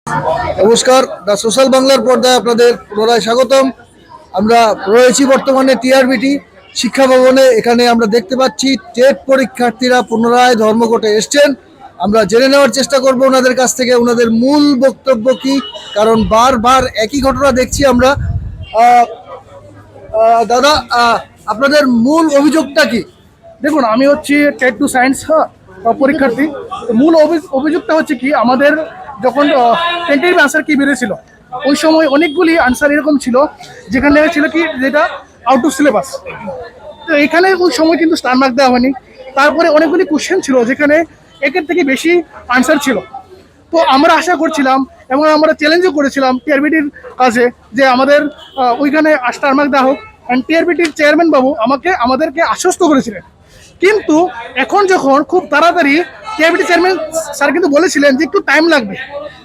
নমস্কার, the social বাংলার পর্দায় আপনাদের পুনরায় স্বাগতম। আমরা রয়েছি বর্তমানে টিআরবিটি শিক্ষা ভবনে। এখানে আমরা দেখতে পাচ্ছি টেট পরীক্ষার্থীরা পুনরায় ধর্মঘটে এসছেন। আমরা জেনে নেওয়ার চেষ্টা করব ওনাদের কাছ থেকে ওনাদের মূল বক্তব্য কি, কারণ বারবার একই ঘটনা দেখছি আমরা। দাদা, আপনাদের মূল অভিযোগটা কি? দেখুন, আমি হচ্ছি টেট টু সায়েন্স পরীক্ষার্থী। মূল অভিযোগটা হচ্ছে কি, আমাদের যখন টেন্টেটিভ আনসার কি বেরিয়েছিল, ওই সময় অনেকগুলি আনসার এরকম ছিল যেখানে ছিল কি যেটা আউট অফ সিলেবাস। তো এখানে ওই সময় কিন্তু স্টার মার্ক দেওয়া হয়নি। তারপরে অনেকগুলি কোশ্চেন ছিল যেখানে একের থেকে বেশি আনসার ছিল। তো আমরা আশা করছিলাম এবং আমরা চ্যালেঞ্জও করেছিলাম টিআরবিটির কাছে যে আমাদের ওইখানে স্টার মার্ক দেওয়া হোক। অ্যান্ড টিআরবিটির চেয়ারম্যান বাবু আমাদেরকে আশ্বস্ত করেছিলেন। কিন্তু এখন যখন খুব তাড়াতাড়ি টিআরবিটি চেয়ারম্যান স্যার কিন্তু বলেছিলেন যে একটু টাইম লাগবে,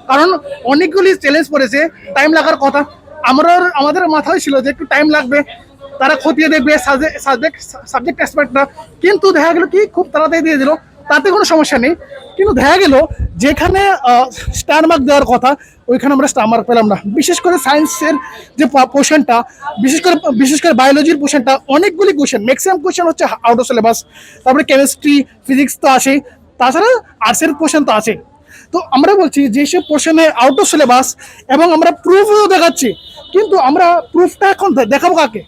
কারণ অনেকগুলি চ্যালেঞ্জ পড়েছে, টাইম লাগার কথা। আমাদের মাথায় ছিল যে একটু টাইম লাগবে, তারা খতিয়ে দেখবে সাবজেক্ট অ্যাসপেক্টটা। কিন্তু দেখা গেল কি খুব তাড়াতাড়ি দিয়ে দিল, তাতে কোনো সমস্যা নেই। কিন্তু দেখা গেল যেখানে স্টার মার্ক দেওয়ার কথা ওইখানে আমরা স্টার মার্ক পেলাম না। বিশেষ করে সায়েন্সের যে পোর্শনটা, বিশেষ করে বায়োলজির পোর্শনটা, অনেকগুলি কোশ্চেন, ম্যাক্সিমাম কোশ্চেন হচ্ছে আউট অফ সিলেবাস। তারপরে কেমিস্ট্রি, ফিজিক্স তো আসেই, তাছাড়া আর্টসের পোর্শন তো আছে। তো আমরা বলছি যেসব পোর্শনে আউট অফ সিলেবাস এবং আমরা প্রুফও দেখাচ্ছি, কিন্তু আমরা প্রুফটা এখন দেখাবো কাকে?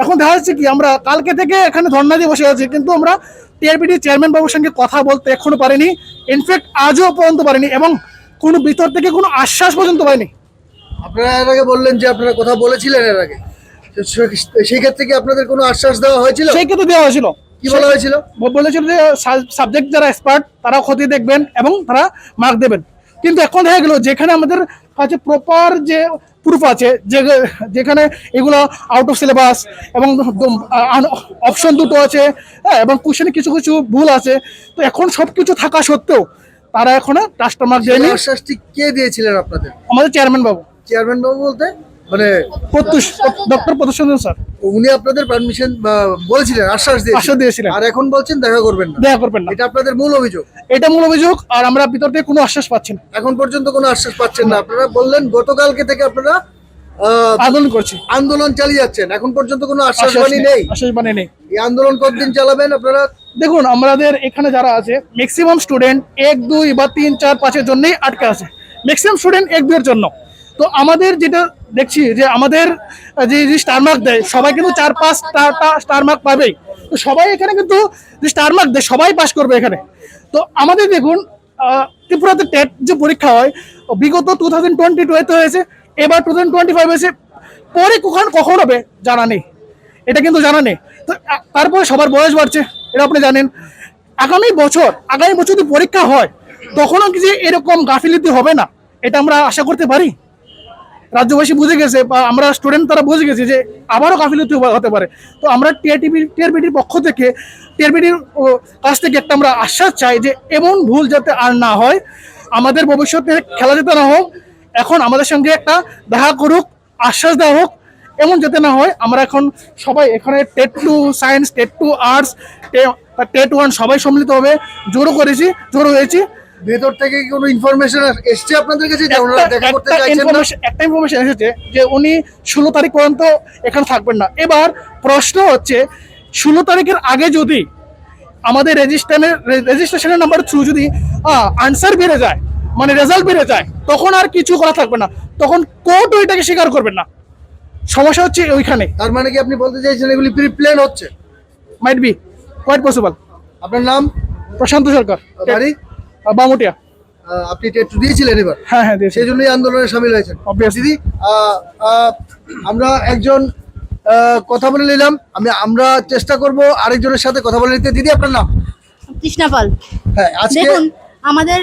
এখন দেখা যাচ্ছে কি আমরা কালকে থেকে এখানে ধর্ণা দিয়ে বসে আছি, কিন্তু আমরা টিআরবিটি চেয়ারম্যান বাবুর সঙ্গে কথা বলতে এখনো পারিনি। ইনফ্যাক্ট আজও পর্যন্ত পারিনি, এবং কোনো ভিতর থেকে কোনো আশ্বাস পর্যন্ত পাইনি। আপনারা এর আগে বললেন যে আপনারা কথা বলেছিলেন এর আগে, সেই ক্ষেত্রে কি আপনাদের কোনো আশ্বাস দেওয়া হয়েছিল? সেই ক্ষেত্রে দেওয়া হয়েছিল। কি বলা হয়েছিল? বলেছিল যে সাবজেক্ট যারা এক্সপার্ট তারা খতিয়ে দেখবেন এবং তারা মার্ক দেবেন। কিন্তু এখন দেখা গেল যেখানে আমাদের কাছে প্রপার যে প্রুফ আছে, যেখানে এগুলো আউট অফ সিলেবাস এবং অপশন দুটো আছে, হ্যাঁ, এবং কোশ্চেনে কিছু কিছু ভুল আছে। তো এখন সব কিছু থাকা সত্ত্বেও তারা এখনো কাস্টমার মার্ক দেয়নি। আশ্বাসটি কে দিয়েছিলেন আপনাদের? আমাদের চেয়ারম্যান বাবু। চেয়ারম্যান বাবু বলতে মানে ডক্টর প্রত্যুষ চন্দ্র স্যার। উনি আপনাদের পারমিশন বলেছিলেন, আশ্বাস দিয়েছিলেন, আর এখন বলছেন দেখা করবেন না। এটা আপনাদের মূল অভিযোগ? এটা মূল অভিযোগ। আর আমরা ভিতর থেকে কোনো আশ্বাস পাচ্ছি না, এখন পর্যন্ত কোনো আশ্বাস পাচ্ছেন না। আপনারা বললেন গতকালকে থেকে আপনারা আন্দোলন চালিয়ে যাচ্ছেন, এখন পর্যন্ত কোনো আশ্বাস বাণী নেই। এই আন্দোলন কতদিন চালাবেন আপনারা? দেখুন, আমাদের এখানে যারা আছে ম্যাক্সিমাম স্টুডেন্ট 1, 2 বা 3, 4, 5 এর জন্যই আটকে আছে। ম্যাক্সিমাম স্টুডেন্ট 1, 2 এর জন্য। তো আমাদের যেটা দেখছি যে আমাদের যে স্টার মার্ক দেয় সবাই কিন্তু 4, 5টা স্টার মার্ক পাবেই। তো সবাই এখানে কিন্তু যে স্টার মার্ক দেয় সবাই পাস করবে এখানে। তো আমাদের দেখুন, ত্রিপুরাতে টেট যে পরীক্ষা হয় বিগত 2022 হয়েছে, এবার 2025 হয়েছে, পরে কখন হবে জানা নেই, এটা কিন্তু জানা নেই। তো তারপরে সবার বয়স বাড়ছে, এটা আপনি জানেন। আগামী বছর যদি পরীক্ষা হয় তখনও কি যে এরকম গাফিলতি হবে না, এটা আমরা আশা করতে পারি? রাজ্যবাসী বুঝে গেছে বা আমরা স্টুডেন্ট তারা বুঝে গেছে যে আবারও গাফিলতি হতে পারে। তো আমরা টিআরবিটির পক্ষ থেকে, টিআরবিটির কাছ থেকে একটা আমরা আশ্বাস চাই যে এমন ভুল যাতে আর না হয়, আমাদের ভবিষ্যতে খেলা যাতে না হোক। এখন আমাদের সঙ্গে একটা দেখা করুক, আশ্বাস দেওয়া হোক, এমন যাতে না হয়। আমরা এখন সবাই এখানে TET two science, TET two arts, TET 1 সবাই সম্মিলিত হবে জড়ো হয়েছি। ভেতর থেকে কোনো ইনফরমেশন এসেছে আপনাদের কাছে যে ওনারা দেখা করতে চাইছেন না? একটা ইনফরমেশন এসেছে যে উনি 16 তারিখ পর্যন্ত এখানে থাকবেন না। এবার প্রশ্ন হচ্ছে 16 তারিখের আগে যদি আমাদের রেজিস্ট্রেশনের নাম্বার থ্রু যদি আনসার বেড়ে যায়, মানে রেজাল্ট বেড়ে যায়, তখন আর কিছু করা থাকবে না, তখন কোর্ট ওইটাকে স্বীকার করবেন না। সমস্যা হচ্ছে ওইখানে। তার মানে কি আপনি বলতে চাইছেন এগুলি প্রি প্ল্যান হচ্ছে? Might be, quite possible. আপনার নাম? প্রশান্ত সরকার, বাড়ি বামুটিয়া। আপনি টেট দিয়েছিলেন এবার? হ্যাঁ, সেই জন্যই আন্দোলনে সামিল হয়েছেন। দিদি, আমরা একজন কথা বলে নিলাম, আমরা চেষ্টা করব আরেকজনের সাথে কথা বলে নিতে। দিদি, আপনার নাম? কৃষ্ণা পাল। হ্যাঁ, আজকে দেখুন, আমাদের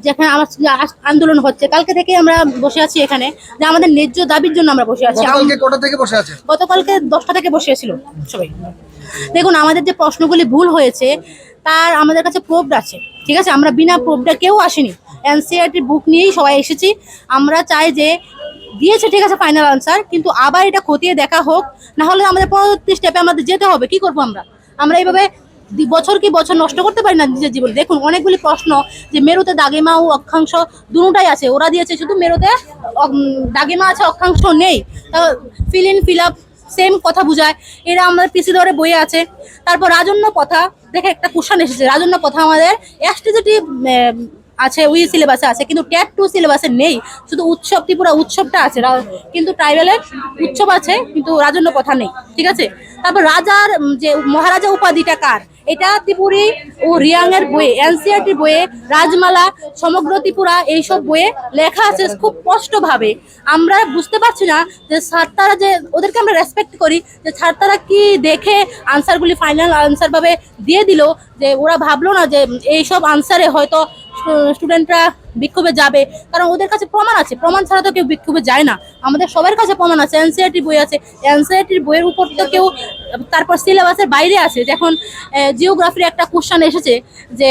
যেখানে আন্দোলন হচ্ছে, কালকে থেকে আমরা বসে আছি এখানে, যে আমাদের ন্যায্য দাবির জন্য আমরা বসে আছি। গতকালকে কটা থেকে বসে আছেন? গতকালকে 10টা থেকে বসে ছিল সবাই। দেখুন, আমাদের যে প্রশ্নগুলি ভুল হয়েছে তার আমাদের কাছে প্রুফ আছে, ঠিক আছে? আমরা বিনা প্রুফটা কেউ আসিনি, এনসিইআরটি বুক নিয়েই সবাই এসেছি। আমরা চাই যে দিয়েছে ঠিক আছে ফাইনাল আনসার, কিন্তু আবার এটা খতিয়ে দেখা হোক, না হলে আমাদের পরবর্তী স্টেপে আমাদের যেতে হবে। কি করবো আমরা এইভাবে বছর কি বছর নষ্ট করতে পারি না নিজের জীবনে। দেখুন অনেকগুলি প্রশ্ন যে মেরুতে দাগিমা ও অক্ষাংশ দুটোটাই আছে, ওরা দিয়েছে শুধু মেরুতে দাগিমা আছে অক্ষাংশ নেই, fill in fill up same কথা বুঝায়, এরা আমাদের পিসি ধরে বইয়ে আছে। তারপর রাজন্য কথা দেখে একটা কোশ্চেন এসেছে, রাজন্য কথা আমাদের এসটিজিটি আছে, ওই সিলেবাসে আছে, কিন্তু ট্যাট 2 সিলেবাসে নেই, শুধু উৎসব ত্রিপুরা উৎসবটা আছে, কিন্তু ট্রাইবেলের উৎসব আছে কিন্তু রাজন্য কথা নেই, ঠিক আছে। তারপর রাজার যে মহারাজা উপাধিটা কার, এটা ত্রিপুরী ও রিয়াং এর বইয়ে, এনসিআরটি বইয়ে, রাজমালা, সমগ্র ত্রিপুরা এইসব বইয়ে লেখা আছে খুব স্পষ্টভাবে। আমরা বুঝতে পারছি না যে স্যার তারা যে ওদেরকে আমরা রেসপেক্ট করি, যে স্যার তারা কি দেখে আনসারগুলি ফাইনাল আনসার ভাবে দিয়ে দিল, যে ওরা ভাবলো না যে এইসব আনসারে হয়তো স্টুডেন্টরা বিক্ষোভে যাবে, কারণ ওদের কাছে প্রমাণ আছে, প্রমাণ ছাড়া তো কেউ বিক্ষোভে যায় না। আমাদের সবার কাছে প্রমাণ আছে, এনসিআরটি বই আছে, এনসিআরটির বইয়ের উপর তো কেউ, তারপর সিলেবাসের বাইরে আছে। যখন জিওগ্রাফির একটা কোশ্চেন এসেছে যে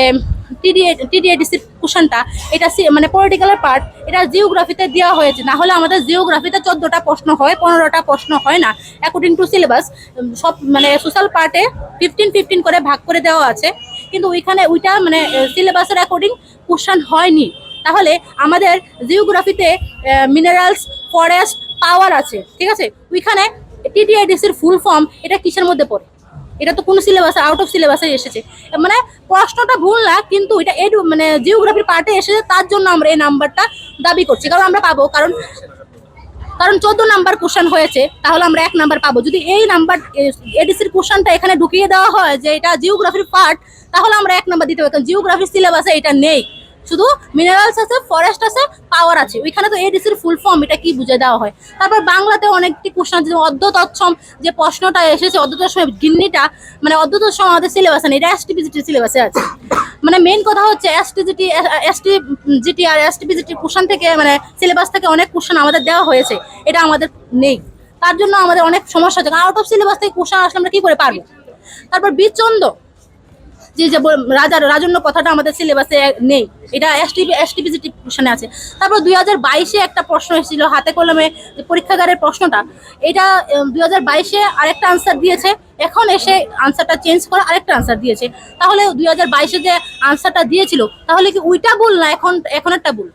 টিডিএডিসির কোশ্চেনটা, এটা মানে পলিটিক্যালের পার্ট, এটা জিওগ্রাফিতে দেওয়া হয়েছে, না হলে আমাদের জিওগ্রাফিতে 14টা প্রশ্ন হয়, 15টা প্রশ্ন হয় না অ্যাকর্ডিং টু সিলেবাস। সব মানে সোশ্যাল পার্টে 15 করে ভাগ করে দেওয়া আছে, কিন্তু ওইটা মানে সিলেবাসের অ্যাকর্ডিং কোশ্চেন হয়নি। তাহলে আমাদের জিওগ্রাফিতে মিনারেলস, ফরেস্ট, পাওয়ার আছে, ঠিক আছে। ওইখানে টিটিআইডিসির ফুল ফর্ম এটা কিসের মধ্যে পড়ে? এটা তো কোনো সিলেবাসে আউট অফ সিলেবাসে এসেছে, মানে প্রশ্নটা ভুল না, কিন্তু এটা মানে জিওগ্রাফির পার্টে এসেছে, তার জন্য আমরা এই নাম্বারটা দাবি করছি, কারণ আমরা পাবো, কারণ 14 নাম্বার কোশ্চেন হয়েছে, তাহলে আমরা 1 নাম্বার পাবো। যদি এই নাম্বার এডিসির কোশ্চেনটা এখানে ঢুকিয়ে দেওয়া হয় যে এটা জিওগ্রাফির পার্ট, তাহলে আমরা 1 নাম্বার দিতে পারি, কারণ জিওগ্রাফির সিলেবাসে এটা নেই, শুধু মিনারেলস আছে, ফরেস্ট আছে, পাওয়ার আছে। ওইখানে তো এডিসির ফুল ফর্ম এটা কি বুঝে দেওয়া হয়। তারপর বাংলাতে অনেকটি কোশ্চেন আছে, অর্ধতৎসম যে প্রশ্নটা এসেছে, অর্ধতৎসম গিন্নিটা মানে অর্ধতৎসম আমাদের সিলেবাসে নেই, এটা এসটিপিজিটি সিলেবাসে আছে। মানে মেইন কথা হচ্ছে এসটিজিটি আর এসটিপিজিটি কোশ্চেন থেকে মানে সিলেবাস থেকে অনেক কোশ্চেন আমাদের দেওয়া হয়েছে, এটা আমাদের নেই, তার জন্য আমাদের অনেক সমস্যা হচ্ছে। আউট অফ সিলেবাস থেকে কোশ্চেন আসলে আমরা কি করে পারবো। তারপর বিচন্দ যে রাজন্য কথাটা আমাদের সিলেবাসে নেই, এটা এসটিপিজিটি কোশ্চেনে আছে। তারপর 2022-এ একটা প্রশ্ন এসেছিল হাতে কলমে পরীক্ষাগারের প্রশ্নটা, এটা 2022-এ আরেকটা আনসার দিয়েছে, এখন এসে আনসারটা চেঞ্জ করে আরেকটা আনসার দিয়েছে। তাহলে 2022-এ যে আনসারটা দিয়েছিল, তাহলে কি ওইটা ভুল না এখন একটা ভুল?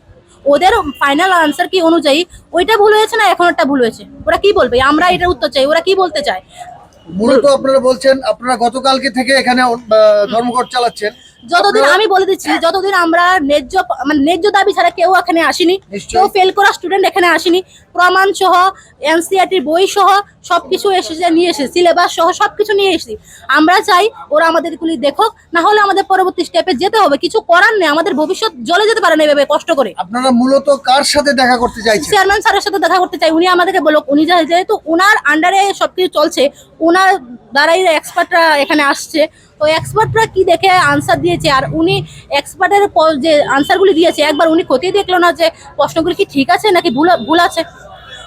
ওদের ফাইনাল আনসার কি অনুযায়ী ওইটা ভুল হয়েছে না এখন একটা ভুল হয়েছে? ওরা কি বলবে? আমরা এটার উত্তর চাই, ওরা কি বলতে চায়? মূলত আপনারা বলছেন আপনারা গতকালকে থেকে এখানে ধর্মঘট চালাচ্ছেন। যতদিন আমি বলে দিচ্ছি, যতদিন আমরা ন্যায্য দাবি ছাড়া কেউ এখানে আসেনি, কেউ ফেল করা স্টুডেন্ট এখানে আসেনি, প্রমাণ সহ এনসিআরটির বই সহ সবকিছু নিয়ে এসেছি, সিলেবাস সহ সবকিছু নিয়ে এসেছি। আমরা চাই ওরা আমাদের এগুলি দেখুক, না হলে আমাদের পরবর্তী স্টেপে যেতে হবে, কিছু করার নেই, আমাদের ভবিষ্যৎ জ্বলে যেতে পারে না এভাবে কষ্ট করে। আপনারা মূলত কার সাথে দেখা করতে চাইছেন? চেয়ারম্যান স্যারের সাথে দেখা করতে চাই, উনি আমাদেরকে বলুক, উনি যেহেতু ওনার আন্ডারে সবকিছু চলছে, ওনার দ্বারাই এক্সপার্টরা এখানে আসছে, তো এক্সপার্টরা কি দেখে আনসার দিয়েছে, আর উনি এক্সপার্টের যে আনসারগুলি দিয়েছে একবার উনি খতিয়ে দেখলো না যে প্রশ্নগুলি কি ঠিক আছে নাকি ভুল আছে,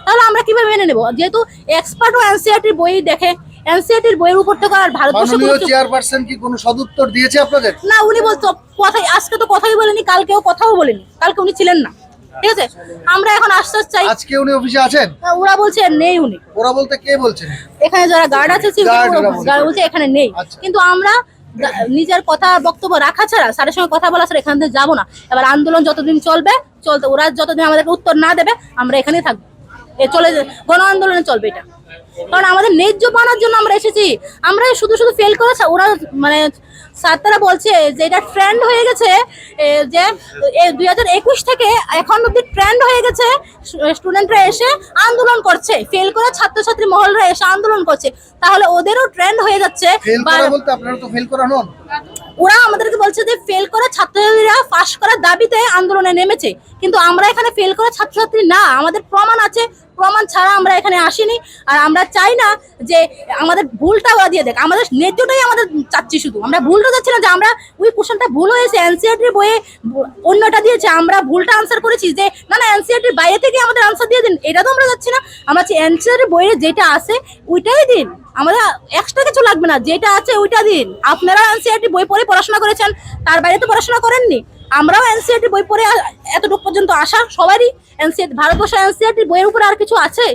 তাহলে আমরা কিভাবে মেনে নেব? যেহেতু এক্সপার্ট ও এনসিআরটির বই দেখে, এনসিআরটির বইয়ের উপর থেকে আর ভারতবর্ষ চেয়ারপারসন কি কোনো সদুত্তর দিয়েছে আপনাদের? না, উনি বলতো কথাই, আজকে তো কথাই বলেনি, কালকেও কথাও বলেনি, কালকে উনি ছিলেন না, ঠিক আছে। আমরা এখন আশ্বাস চাই। আজকে উনি অফিসে আছেন? ওরা বলছে নেই উনি। ওরা বলতে কে বলছেন? এখানে যারা গার্ড আছে বলছে এখানে নেই, কিন্তু আমরা নিজের কথা বক্তব্য রাখা ছাড়া, স্যারের সঙ্গে কথা বলা ছাড়া এখান থেকে যাবো না। এবার আন্দোলন যতদিন চলবে ওরা যতদিন আমাদেরকে উত্তর না দেবে আমরা এখানেই থাকবো, গণ আন্দোলনে চলবে এটা, কারণ আমাদের ন্যায্য পাওয়ার জন্য আমরা এসেছি। আমরা শুধু ফেল করেছে ওরা, মানে স্যার তারা বলছে যে এটা ট্রেন্ড হয়ে গেছে, যে 2021 থেকে এখন অব্দি ট্রেন্ড হয়ে গেছে, স্টুডেন্টরা এসে আন্দোলন করছে, ফেল করে ছাত্রছাত্রী মহলরা এসে আন্দোলন করছে, তাহলে ওদেরও ট্রেন্ড হয়ে যাচ্ছে। আপনারা তো ফেল করা নন। ওরা আমাদেরকে বলছে যে ফেল করা ছাত্রছাত্রীরা পাস করার দাবিতে আন্দোলনে নেমেছে, কিন্তু আমরা এখানে ফেল করা ছাত্রছাত্রী না, আমাদের প্রমাণ আছে, প্রমাণ ছাড়া আমরা এখানে আসিনি। আর আমরা চাই না যে আমাদের ভুলটা ওরা দিয়ে দেখ, আমাদের ন্যায্যটাই আমাদের চাচ্ছি, শুধু আমরা ভুলটা চাচ্ছি না যে আমরা ওই কোশ্চেনটা ভুল হয়েছে, এনসিআরটির বইয়ে অন্যটা দিয়েছে, আমরা ভুলটা আনসার করেছি, যে না এনসিআরটির বাইরে থেকে আমাদের আনসার দিয়ে দিন, এটা তো আমরা যাচ্ছি না। আমরা চাই এনসিআরটির বইয়ে যেটা আছে ওইটাই দিন, আমাদের এক্সট্রা কিছু লাগবে না, যেটা আছে ওইটা দিন। আপনারা এনসিআরটি বই পড়ে পড়াশোনা করেছেন, তার বাইরে তো পড়াশোনা করেননি। আমরাও এনসিআরটি বই পড়ে এতটুকু পর্যন্ত আসা সবারই, ভারতবর্ষ এনসিআরটি বইয়ের উপরে আর কিছু আছে?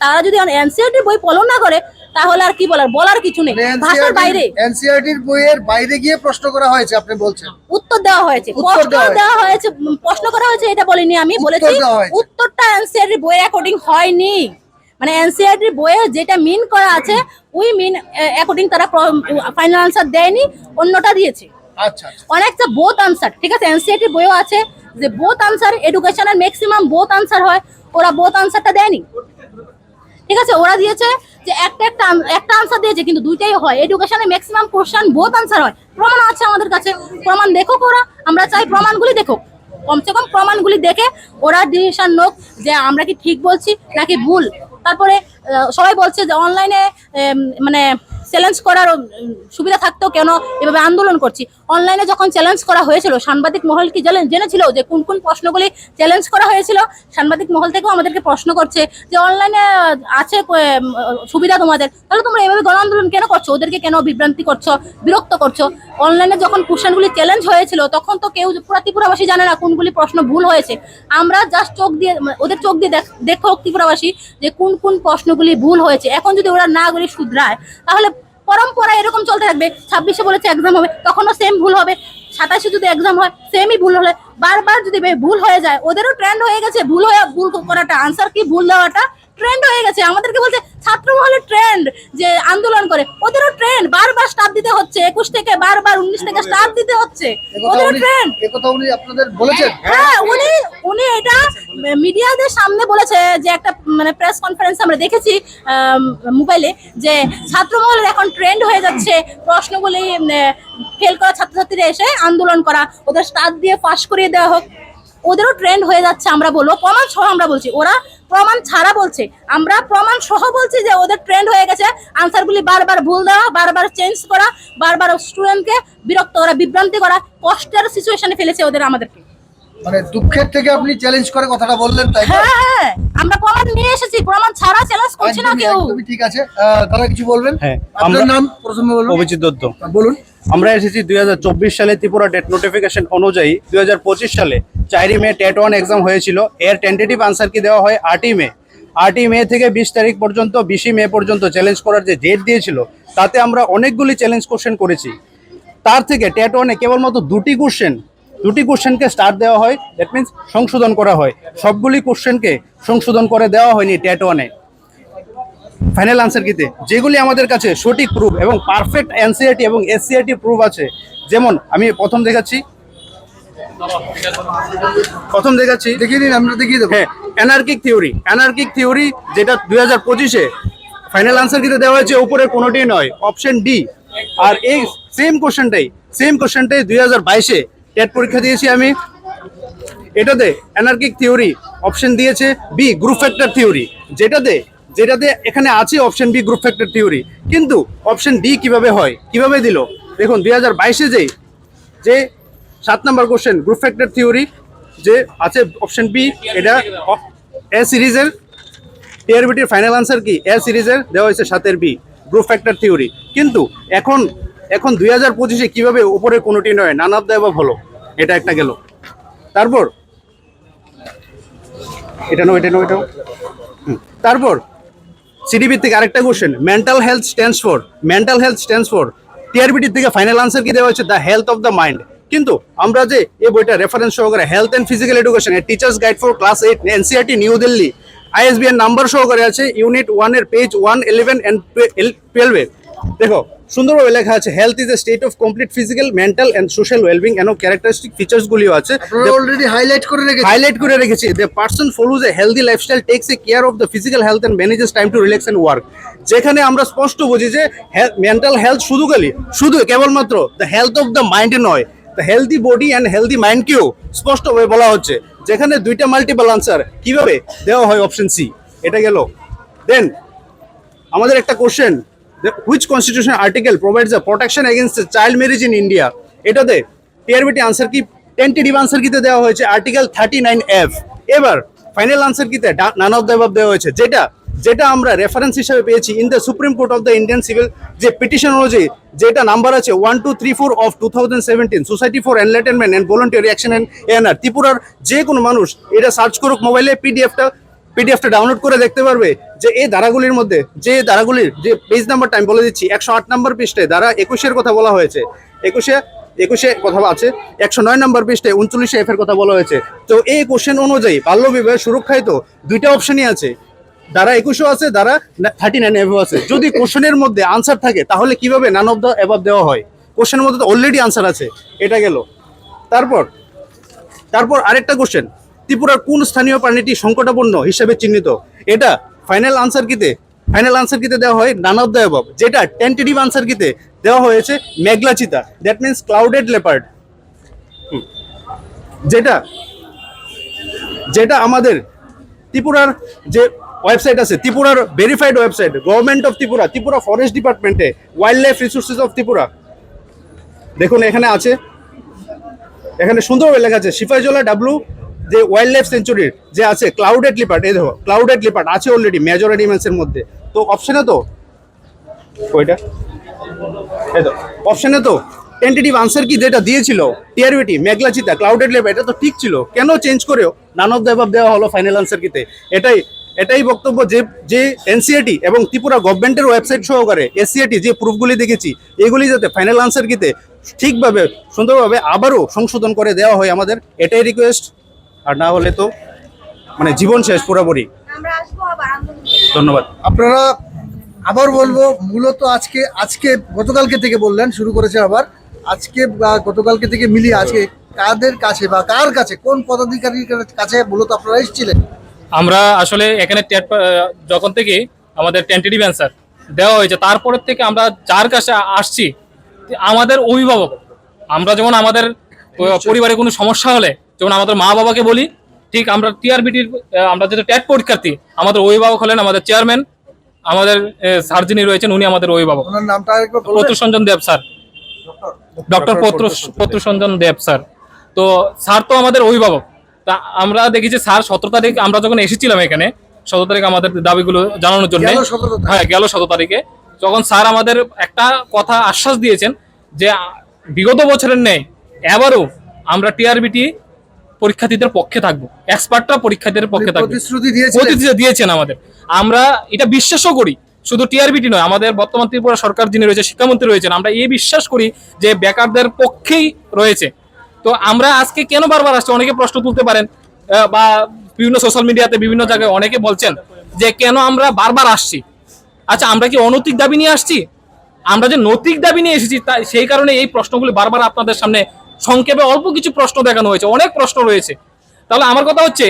তারা যদি এনসিআরটি বই ফলো না করে তাহলে আর কি বলার কিছু নেই, ভাষার বাইরে। এনসিইআরটির বইয়ের বাইরে গিয়ে প্রশ্ন করা হয়েছে আপনি বলছেন? উত্তর দেওয়া হয়েছে, প্রশ্ন দেওয়া হয়েছে, প্রশ্ন করা হয়েছে এটা বলিনি আমি, বলেছি উত্তরটা এনসিইআরটির বইয়ের অ্যাকর্ডিং হয়নি। মানে এনসিইআরটির বইয়ে যেটা মিন করা আছে ওই মিন অ্যাকর্ডিং তারা ফাইনাল আনসার দেয়নি, অন্যটা দিয়েছে। আচ্ছা, অনেকটা বোথ আনসার, ঠিক আছে, এনসিইআরটির বইও আছে যে বোথ আনসার, এডুকেশনের ম্যাক্সিমাম বোথ আনসার হয়, ওরা বোথ আনসারটা দেয়নি। ঠিক আছে, ওরা দিয়েছে যে একটা আনসার দিয়েছে কিন্তু দুইটাই হয়, এডুকেশনে ম্যাক্সিমাম কোশ্চেন বোথ আনসার হয়। প্রমাণ আছে আমাদের কাছে, প্রমাণ দেখো ওরা, আমরা চাই প্রমাণগুলি দেখো, কমসে কম প্রমাণগুলি দেখে ওরা ডিসিশন নোক যে আমরা কি ঠিক বলছি নাকি ভুল। তারপরে সবাই বলছে যে অনলাইনে মানে চ্যালেঞ্জ করার সুবিধা থাকতেও কেন এভাবে আন্দোলন করছি। অনলাইনে যখন চ্যালেঞ্জ করা হয়েছিল সাংবাদিক মহল কি জেনেছিল যে কোন কোন প্রশ্নগুলি চ্যালেঞ্জ করা হয়েছিল? সাংবাদিক মহল থেকেও আমাদেরকে প্রশ্ন করছে যে অনলাইনে আছে সুবিধা তোমাদের, তাহলে তোমরা এভাবে গণ আন্দোলন কেন করছো, ওদেরকে কেন বিভ্রান্তি করছো, বিরক্ত করছো? অনলাইনে যখন কোশ্চেনগুলি চ্যালেঞ্জ হয়েছিল তখন তো কেউ পুরা ত্রিপুরাবাসী জানে না কোনগুলি প্রশ্ন ভুল হয়েছে। আমরা জাস্ট ওদের চোখ দিয়ে দেখো ত্রিপুরাবাসী যে কোন কোন প্রশ্নগুলি ভুল হয়েছে। এখন যদি ওরা না করে শুধরায় তাহলে পরম্পরা এরকম চলতে থাকবে। 26-এ বলেছে এক্সাম হবে, তখনও সেম ভুল হবে। 27-এ যদি এক্সাম হয় সেমই ভুল হলে বারবার যদি ভুল হয়ে যায়, ওদেরও ট্রেন্ড হয়ে গেছে ভুল করাটা, আনসার কি ভুল দেওয়াটা ট্রেন্ড হয়ে গেছে। আমাদেরকে বলছে ছাত্র মহলের ট্রেন্ড যে আন্দোলন করে, ওদেরও ট্রেন্ড, বারবার স্টাফ দিতে হচ্ছে, 21 থেকে বারবার 19 থেকে স্টাফ দিতে হচ্ছে, ওদেরও ট্রেন্ড। একথা উনি আপনাদের বলেছেন? হ্যাঁ, উনি এটা মিডিয়াদের সামনে বলেছে যে একটা মানে প্রেস কনফারেন্স আমরা দেখেছি মোবাইলে, যে ছাত্র মহলের এখন ট্রেন্ড হয়ে যাচ্ছে প্রশ্নগুলি ফেল করা ছাত্রছাত্রীরা এসে আন্দোলন করা, ওদের স্টাফ দিয়ে পাস করিয়ে দেওয়া হোক, ওদেরও ট্রেন্ড হয়ে যাচ্ছে। আমরা বলবো প্রমাণ সহ আমরা বলছি, ওরা প্রমাণ ছাড়া বলছে, আমরা প্রমাণ সহ বলছি যে ওদের ট্রেন্ড হয়ে গেছে আনসারগুলি বারবার ভুল দেওয়া, বারবার চেঞ্জ করা, বারবার স্টুডেন্টকে বিরক্ত করা, বিভ্রান্তি করা, কষ্টের সিচুয়েশনে ফেলেছে ওদের আমাদেরকে। মানে দুঃখের থেকে আপনি চ্যালেঞ্জ করে কথাটা বললেন, তাই না? হ্যাঁ, আমরা প্রমাণ নিয়ে এসেছি, প্রমাণ ছাড়া চ্যালেঞ্জ করছি না কেউ। একদমই ঠিক আছে। তারা কিছু বলবেন? হ্যাঁ, আপনার নাম প্রথমে বলুন। অভিজিৎ দত্ত। বলুন। আমরা এসেছি 2024 সালে ত্রিপুরা ডেট নোটিফিকেশন অনুযায়ী 2025 সালে 4 মে টেট 1 এক্সাম হয়েছিল। এর টেন্টেটিভ আনসার কি দেওয়া হয় 8 মে। 8 মে থেকে 20 তারিখ পর্যন্ত 20 মে পর্যন্ত চ্যালেঞ্জ করার যে ডেট দিয়েছিল তাতে আমরা অনেকগুলি চ্যালেঞ্জ কোশ্চেন করেছি। তার থেকে টেট 1-এ কেবলমাত্র দুটি কোশ্চেনকে স্টার দেওয়া হয়, দ্যাট মিনস সংশোধন করা হয়। সবগুলি কোশ্চেনকে সংশোধন করে দেওয়া হয়নি টেট 1-এ ফাইনাল আনসার কিতে, যেগুলি আমাদের কাছে সঠিক প্রুফ এবং পারফেক্ট এনসিইআরটি এবং এসসিইআরটি প্রুফ আছে। যেমন আমি প্রথম দেখাচ্ছি, দেখিয়ে দিন, আমরা দেখিয়ে দেবো। হ্যাঁ, অ্যানার্কিক থিওরি যেটা 2025-এ ফাইনাল আনসার কিতে দেওয়া হয়েছে, উপরে কোনোটি নয়, অপশন ডি। আর এই সেম কোশ্চেনটাই 2022-এ টেট পরীক্ষা দিয়েছি আমি, এটাতে অ্যানার্কিক থিওরি অপশন দিয়েছে বি, গ্রুপ ফ্যাক্টর থিওরি, যেটাতে এখানে আছে option B, group factor theory. কিন্তু অপশন ডি কিভাবে দিল দেখুন। 2022-এ যে 7 নম্বর কোশ্চেন গ্রুপ ফ্যাক্টর থিওরি যে আছে অপশন বি, এটা এ সিরিজের টিআরবিটির ফাইনাল আনসার কি এ সিরিজের দেওয়া হয়েছে 7-এর বি, গ্রুপ ফ্যাক্টর থিওরি। কিন্তু এখন 2025-এ কিভাবে উপরে কোনোটি নয়, নান অফ দ্য অ্যাবভ হলো, এটা একটা গেল। তারপর তারপর সিডিবি থেকে আরেকটা question, mental health stands for TRBT থেকে ফাইনাল আনসার কি দেওয়া হয়েছে the health of the mind. কিন্তু আমরা যে এই বইটা রেফারেন্স সহকারে হেলথ অ্যান্ড ফিজিক্যাল এডুকেশন এর teachers guide for class 8 NCERT New Delhi ISBN number সহকারে আছে, ইউনিট 1-এর পেজ 111 এন্ড 12-এ দেখো সুন্দরভাবে লেখা আছে, health is a state of complete physical, mental and social wellbeing and characteristic features গুলিও আছে, অলরেডি হাইলাইট করে রেখেছি। The person follows a healthy lifestyle takes a care of the physical health and manages time to relax and work. যেখানে আমরা স্পষ্ট বুঝি যে mental health শুধু কেবলমাত্র the health of the mind নয়, the healthy body and healthy মাইন্ডকেও স্পষ্টভাবে বলা হচ্ছে, যেখানে দুইটা মাল্টিপল আনসার কিভাবে দেওয়া হয় অপশন সি, এটা গেল। দেন আমাদের একটা question, which constitutional article provides the protection against child marriage in India? এটাতে টিআরবিটি আনসার কি টেন্টেটিভ আনসার কিতে দেওয়া হয়েছে আর্টিকেল 39F। এবার ফাইনাল আনসার কিতে নান অফ দ্য অ্যাবভ দেওয়া হয়েছে, যেটা আমরা রেফারেন্স হিসেবে পেয়েছি in the supreme court of the Indian civil যে পিটিশন অনুযায়ী, যেটা নাম্বার আছে 1234 of 2017, society for enlightenment and voluntary action and ANR. ত্রিপুরার যে কোনো মানুষ এটা সার্চ করুক মোবাইলে, পিডিএফটা পিডিএফটা ডাউনলোড করে দেখতে পারবে যে এই ধারাগুলির মধ্যে যে ধারাগুলির যে পেজ নাম্বারটা আমি বলে দিচ্ছি 108 নম্বর পৃষ্ঠায় ধারা 21-এর কথা বলা হয়েছে, 21-এ কথা আছে, 109 নম্বর পৃষ্ঠায় 39 এর কথা বলা হয়েছে। তো এই কোশ্চেন অনুযায়ী বাল্য বিবাহ সুরক্ষায় তো দুইটা অপশনই আছে, ধারা 21 আছে, ধারা 39 এভ আছে। যদি কোশ্চেনের মধ্যে আনসার থাকে তাহলে কিভাবে নান অফ দ্য এভাব দেওয়া হয়? কোশ্চেনের মধ্যে তো অলরেডি আনসার আছে, এটা গেল। তারপর আরেকটা কোশ্চেন, ত্রিপুরার কোন স্থানীয় প্রাণীটি সংকটাপন্ন হিসেবে চিহ্নিত? এটা ফাইনাল আনসার কিতে দেওয়া হয় নান অফ দ্য অ্যাবভ, যেটা টেন্টেটিভ আনসার কিতে দেওয়া হয়েছে মেঘলা চিতা, দ্যাট মিন্স ক্লাউডেড লেপার্ড। যেটা আমাদের ত্রিপুরার যে ওয়েবসাইট আছে, ত্রিপুরার verified website, government of Tripura forest ডিপার্টমেন্টে wild life resources of Tripura, দেখুন এখানে আছে, এখানে সুন্দরভাবে লেখা আছে সিপাহীজলা ডাব্লু যে ওয়াইল্ড লাইফ সেঞ্চুরির যে আছে ক্লাউডেড লিপার্ড, এই দেখো ক্লাউডেড লিপার্ড আছে অলরেডি মেজর অ্যানিমালসের মধ্যে। তো অপশনে তো ওইটা এই তো অপশনে তো টেন্টেটিভ আনসার কি যেটা দিয়েছিল টিআরবিটি মেঘলা চিতা ক্লাউডেড লিপার্ড, এটা তো ঠিক ছিল, কেন চেঞ্জ করেও নান অফ দ্য অ্যাবভ দেওয়া হলো ফাইনাল আনসার কিতে? এটাই বক্তব্য যে এনসিআরটি এবং ত্রিপুরা গভর্নমেন্টের ওয়েবসাইট সহকারে এসসিআরটি যে প্রুফগুলি দেখেছি এগুলি যাতে ফাইনাল আনসার কিতে ঠিকভাবে সুন্দরভাবে আবারও সংশোধন করে দেওয়া হয় আমাদের, এটাই রিকোয়েস্ট। আর না হলে তো মানে জীবন শেষ পুরোপুরি। ধন্যবাদ। আপনারা আবার বলবো, মূলত আজকে গতকালকে থেকে বললেন শুরু করেছে, আবার আজকে বা গতকালকে থেকে মিলিয়ে আজকে কাদের কাছে বা কার কাছে কোন পদাধিকারীর কাছে মূলত আপনারা এসেছিলেন? আমরা আসলে এখানে যখন থেকে আমাদের টেন্টেটিভ অ্যান্সার দেওয়া হয়েছে তারপরের থেকে আমরা যার কাছে আসছি আমাদের অভিভাবক, আমরা যেমন আমাদের পরিবারে কোনো সমস্যা হলে যেমন আমাদের মা বাবাকে বলি, ঠিক আমরা টিআরবিটির আমরা যেটা ট্যাট পরীক্ষার্থী আমাদের অভিভাবক হলেন আমাদের চেয়ারম্যান, আমাদের স্যার যিনি রয়েছেন উনি আমাদের অভিভাবক, ওনার নামটা একবার বলবেন? প্রত্যুষঞ্জন দেব স্যার, ডক্টর প্রত্যুষঞ্জন দেব স্যার। তো স্যার তো আমাদের অভিভাবক। তা আমরা দেখেছি স্যার 17 তারিখ আমরা যখন এসেছিলাম এখানে, 17 তারিখ আমাদের দাবিগুলো জানানোর জন্য, গেল 17 তারিখ। হ্যাঁ গেল 17 তারিখে, তখন স্যার আমাদের একটা কথা আশ্বাস দিয়েছেন যে বিগত বছরের নেই এবারও আমরা টিআরবিটি পরীক্ষার্থীদের পক্ষে থাকবো, এক্সপার্টরা পরীক্ষার্থীদের পক্ষে থাকবে, প্রতিশ্রুতি দিয়েছিলেন? প্রতিশ্রুতি দিয়েছেন আমাদের। আমরা এটা বিশ্বাসও করি, শুধু টিআরবিটি নয়, আমাদের বর্তমান ত্রিপুরা সরকার যিনি রয়েছে শিক্ষামন্ত্রী রয়েছেন, আমরা এই বিশ্বাস করি যে বেকারদের পক্ষেই রয়েছে। তো আমরা আজকে কেন বারবার আসছি, অনেকে প্রশ্ন তুলতে পারেন বা বিভিন্ন সোশ্যাল মিডিয়াতে বিভিন্ন জায়গায় অনেকে বলছেন যে কেন আমরা বারবার আসছি। আচ্ছা, আমরা কি অনৈতিক দাবি নিয়ে আসছি? আমরা যে নৈতিক দাবি নিয়ে এসেছি সেই কারণে এই প্রশ্নগুলি বারবার আপনাদের সামনে সংক্ষেপে অল্প কিছু প্রশ্ন দেখানো হয়েছে, অনেক প্রশ্ন রয়েছে। তাহলে আমার কথা হচ্ছে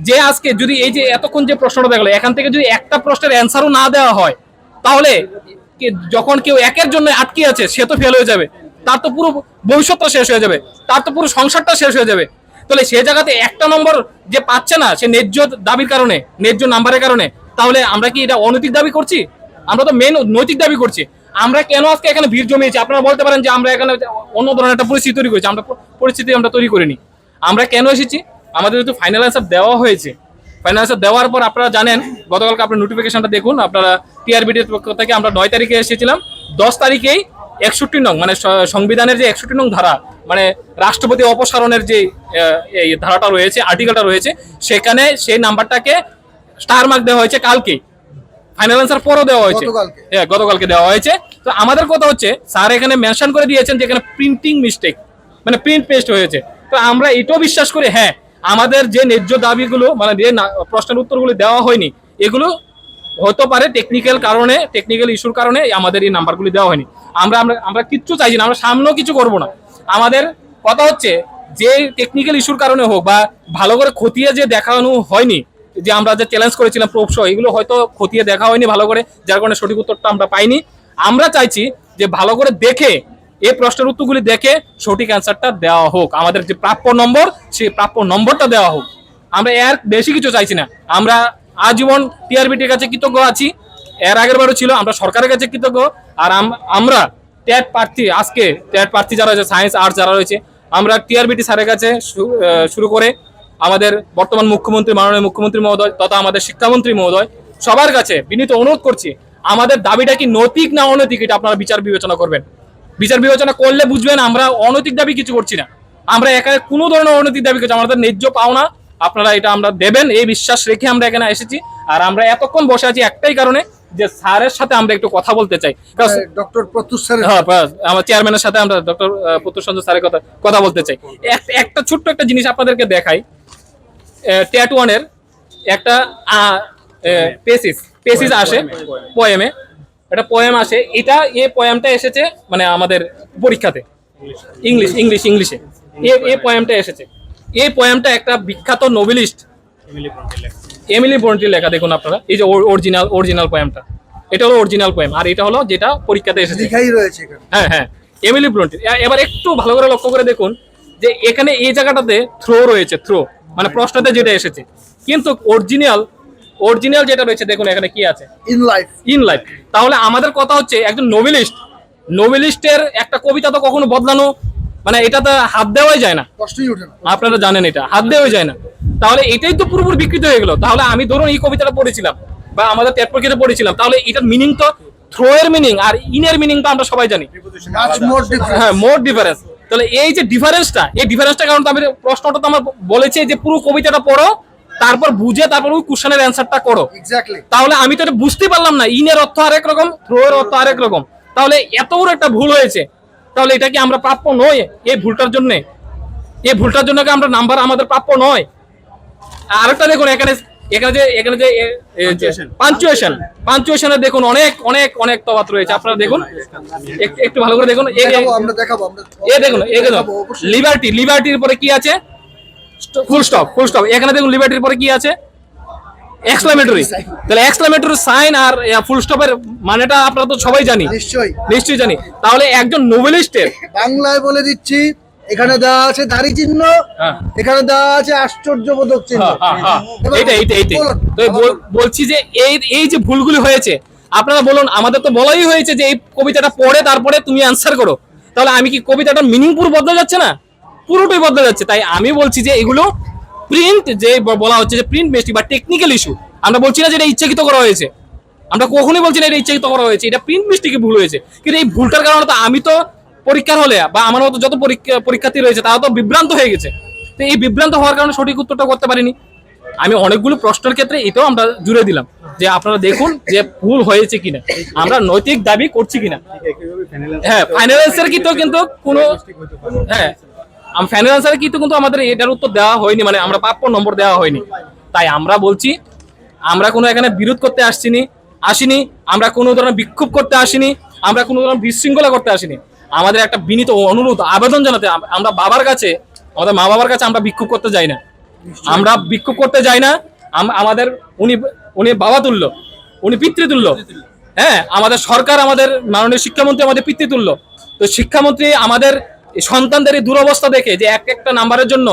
যে আজকে যদি এই যে এতক্ষণ যে প্রশ্নটা দেখলো এখান থেকে যদি একটা প্রশ্নের অ্যান্সারও না দেওয়া হয় তাহলে যখন কেউ একের জন্য আটকে আছে সে তো ফেল হয়ে যাবে, তার তো পুরো ভবিষ্যৎটা শেষ হয়ে যাবে, তার তো পুরো সংসারটা শেষ হয়ে যাবে। তাহলে সে জায়গাতে একটা নম্বর যে পাচ্ছে না সে ন্যায্য দাবির কারণে, ন্যায্য নাম্বারের কারণে, তাহলে আমরা কি এটা অনৈতিক দাবি করছি? আমরা তো মেন নৈতিক দাবি করছি। আমরা কেন আজকে এখানে ভিড় জমিয়েছি? আপনারা বলতে পারেন যে আমরা এখানে অন্য ধরনের একটা পরিস্থিতি তৈরি করেছি, আমরা পরিস্থিতি আমরা তৈরি করিনি। আমরা কেন এসেছি? আমাদের যেহেতু ফাইনাল অ্যান্সার দেওয়া হয়েছে, ফাইনাল অ্যান্সার দেওয়ার পর আপনারা জানেন গতকালকে আপনার নোটিফিকেশনটা দেখুন, আপনারা টিআরবিটির পক্ষ থেকে আমরা 9 তারিখে এসেছিলাম, 10 তারিখেই 61 নং মানে সংবিধানের যে 61 নং ধারা মানে রাষ্ট্রপতি অপসারণের যে এই ধারাটা রয়েছে, আর্টিকেলটা রয়েছে, সেখানে সেই নাম্বারটাকে স্টার মার্ক দেওয়া হয়েছে কালকে, ফাইনাল অ্যান্সার পরও দেওয়া হয়েছে, হ্যাঁ গতকালকে দেওয়া হয়েছে। তো আমাদের কথা হচ্ছে স্যার এখানে মেনশন করে দিয়েছেন যে এখানে প্রিন্টিং মিস্টেক মানে প্রিন্ট পেস্ট হয়েছে। তো আমরা এটাও বিশ্বাস করি হ্যাঁ আমাদের যে ন্যায্য দাবিগুলো মানে যে প্রশ্নের উত্তরগুলো দেওয়া হয়নি এগুলো হতে পারে টেকনিক্যাল কারণে, টেকনিক্যাল ইস্যুর কারণে আমাদের এই নাম্বারগুলি দেওয়া হয়নি। আমরা আমরা আমরা কিচ্ছু চাইছি না, আমরা সামনেও কিছু করব না। আমাদের কথা হচ্ছে যে টেকনিক্যাল ইস্যুর কারণে হোক বা ভালো করে খতিয়ে যে দেখানো হয়নি, যে আমরা যে চ্যালেঞ্জ করেছিলাম প্রুফ এগুলো হয়তো খতিয়ে দেখা হয়নি ভালো করে, যার কারণে সঠিক উত্তরটা আমরা পাইনি। আমরা চাইছি যে ভালো করে দেখে এই প্রশ্নের উত্তরগুলি দেখে সঠিক অ্যান্সারটা দেওয়া হোক, আমাদের যে প্রাপ্য নম্বর সেই প্রাপ্য নম্বরটা দেওয়া হোক। আমরা এর বেশি কিছু চাইছি না। আমরা আজীবন টিআরবিটির কাছে কৃতজ্ঞ আছি, এর আগের বারও ছিল, আমরা সরকারের কাছে কৃতজ্ঞ। আর আমরা ট্যাট প্রার্থী, আজকে ট্যাট প্রার্থী যারা রয়েছে সায়েন্স আর্টস যারা রয়েছে, আমরা টিআরবিটি স্যারের কাছে শুরু করে আমাদের বর্তমান মুখ্যমন্ত্রী মাননীয় মুখ্যমন্ত্রী মহোদয় তথা আমাদের শিক্ষামন্ত্রী মহোদয় সবার কাছে বিনীত অনুরোধ করছি, আমাদের দাবিটা কি নৈতিক না অনৈতিক এটা আপনারা বিচার বিবেচনা করবেন। বিচার বিবেচনা করলে বুঝবেন আমরা অনৈতিক দাবি কিছু করছি না, আমরা একা কোনো ধরনের অনৈতিক দাবি করছি। আমাদের ন্যায্য পাওনা আপনারা এটা আমরা দেবেন এই বিশ্বাস রেখে আমরা এখানে এসেছি। আর আমরা এতক্ষণ বসে আছি একটাই কারণে, যে স্যারের সাথে আমরা একটু কথা বলতে চাই। ডক্টর প্রত্যুষ স্যারের হ্যাঁ, আমার চেয়ারম্যানের সাথে আমরা ডক্টর প্রত্যুষ চন্দ্র স্যারের কথা বলতে চাই। একটা ছোট্ট একটা জিনিস আপনাদেরকে দেখাই। ট্যাট ওয়ানের একটা পেসিস আসে পোয়েমে, একটা পোয়েম আসে। এই পোয়েমটা এসেছে মানে আমাদের পরীক্ষাতে ইংলিশে এই পোয়েমটা এসেছে। এই পোয়েমটা একটা বিখ্যাত নোবেলিস্ট এমিলি ব্রন্টির লেখা। দেখুন আপনারা, এই যে অরিজিনাল পোয়েমটা, এটা হলো অরিজিনাল পোয়েম, আর এটা হলো যেটা পরীক্ষাতে এসেছে। লেখাই রয়েছে এখানে। হ্যাঁ, এমিলি ব্রন্টির। এবার একটু ভালো করে লক্ষ্য করে দেখুন যে এখানে এই জায়গাটাতে থ্রো রয়েছে, মানে প্রশ্নতে যেটা এসেছে, কিন্তু অরিজিনাল যেটা রয়েছে দেখুন এখানে কি আছে, ইন লাইফ। তাহলে আমাদের কথা হচ্ছে একজন নোবেলিস্টের একটা কবিতা তো কখনো বদলানো, মানে এটাতে হাত দেওয়াই যায় না, কষ্টই ওঠে না। আপনারা জানেন এটা হাত দেওয়াই যায় না। তাহলে এটাই তো পুরোপুরি বিকৃত হয়ে গেল। তাহলে আমি ধরুন এই কবিতাটা পড়েছিলাম বা আমাদের টেট পরীক্ষাতে পড়েছিলাম, তাহলে এটার মিনিং তো থ্রো এর মিনিং আর ইনের মিনিং তো আমরা সবাই জানি, হ্যাঁ, মোর ডিফারেন্স। তাহলে এই যে ডিফারেন্সটা কারণ আমি প্রশ্নটা তো আমার বলেছে যে পুরো কবিতাটা পড়ো, তারপর বুঝে তারপর ওই কোশ্চেনের অ্যান্সারটা করো। তাহলে আমি তো এটা বুঝতে পারলাম না, ইনের অর্থ আরেক রকম, থ্রো এর অর্থ আরেক রকম। তাহলে এত বড় একটা ভুল হয়েছে, তাহলে এটা কি আমরা প্রাপ্য নয়? এই ভুলটার জন্য কি আমরা নাম্বার আমাদের প্রাপ্য নয়? আরেকটা দেখুন এখানে যে পাঞ্চুয়েশনে দেখুন অনেক তফাৎ রয়েছে। আপনারা দেখুন, একটু ভালো করে দেখুন। দেখুন লিবার্টির পরে কি আছে, ফুল স্টপ। এখানে দেখুন লিবার্টির পরে কি আছে, এক্সক্লামেটরি। তাহলে এক্সক্লামেটরি সাইন আর ফুল স্টপের মানেটা আপনারা তো সবাই জানি, নিশ্চয়ই জানি। তাহলে একজন নোবেলিস্টের বাংলায় বলে দিচ্ছি, এখানে দেওয়া আছে দাড়ি চিহ্ন, এখানে দেওয়া আছে আশ্চর্যবোধক চিহ্ন। এইটাই তো বলছি যে এই যে ভুলগুলি হয়েছে, আপনারা বলুন, আমাদের তো বলাই হয়েছে যে এই কবিতাটা পড়ে তারপরে তুমি অ্যান্সার করো। তাহলে আমি কি কবিতাটা মিনিং পুরো বদলে যাচ্ছে না? পুরোটাই বদলে যাচ্ছে। তাই আমি বলছি যে এগুলো প্রিন্ট, যে বলা হচ্ছে যে প্রিন্ট মিস্টেক বা টেকনিক্যাল ইস্যু, আমরা বলছি না যে এটা ইচ্ছাকৃত করা হয়েছে, আমরা কখনোই বলছি না এটা ইচ্ছাকৃত করা হয়েছে, এটা প্রিন্ট মিস্টেকে ভুল হয়েছে। কিন্তু এই ভুলটার কারণে তো আমি তো পরীক্ষার হলে বা আমার মতো যত পরীক্ষার্থী রয়েছে তারা তো বিভ্রান্ত হয়ে গেছে। তো এই বিভ্রান্ত হওয়ার কারণে সঠিক উত্তরটা করতে পারিনি। আমি অনেকগুলো প্রশ্নের ক্ষেত্রে এটাও আমরা জুড়ে দিলাম যে আপনারা দেখুন যে ভুল হয়েছে কিনা, আমরা নৈতিক দাবি করছি কিনা। হ্যাঁ, ফাইনাল অ্যান্সার কিন্তু কোনো, হ্যাঁ, ফাইনাল অ্যান্সার কিন্তু আমাদের এটার উত্তর দেওয়া হয়নি, মানে আমরা প্রাপ্য নম্বর দেওয়া হয়নি। তাই আমরা বলছি, আমরা কোনো এখানে বিরোধ করতে আসিনি, আমরা কোনো ধরনের বিক্ষোভ করতে আসিনি, আমরা কোনো ধরনের বিশৃঙ্খলা করতে আসিনি। আমাদের একটা বিনীত অনুরোধ, আবেদন জানাতে, আমরা আমাদের মা বাবার কাছে আমরা বিক্ষোভ করতে যাই না, আমাদের উনি বাবা তুল্য, উনি পিতৃতুল্য। হ্যাঁ, আমাদের সরকার, আমাদের মাননীয় শিক্ষামন্ত্রী আমাদের পিতৃতুল্য। তো শিক্ষামন্ত্রী আমাদের সন্তানদের এই দুরবস্থা দেখে যে একটা নাম্বারের জন্য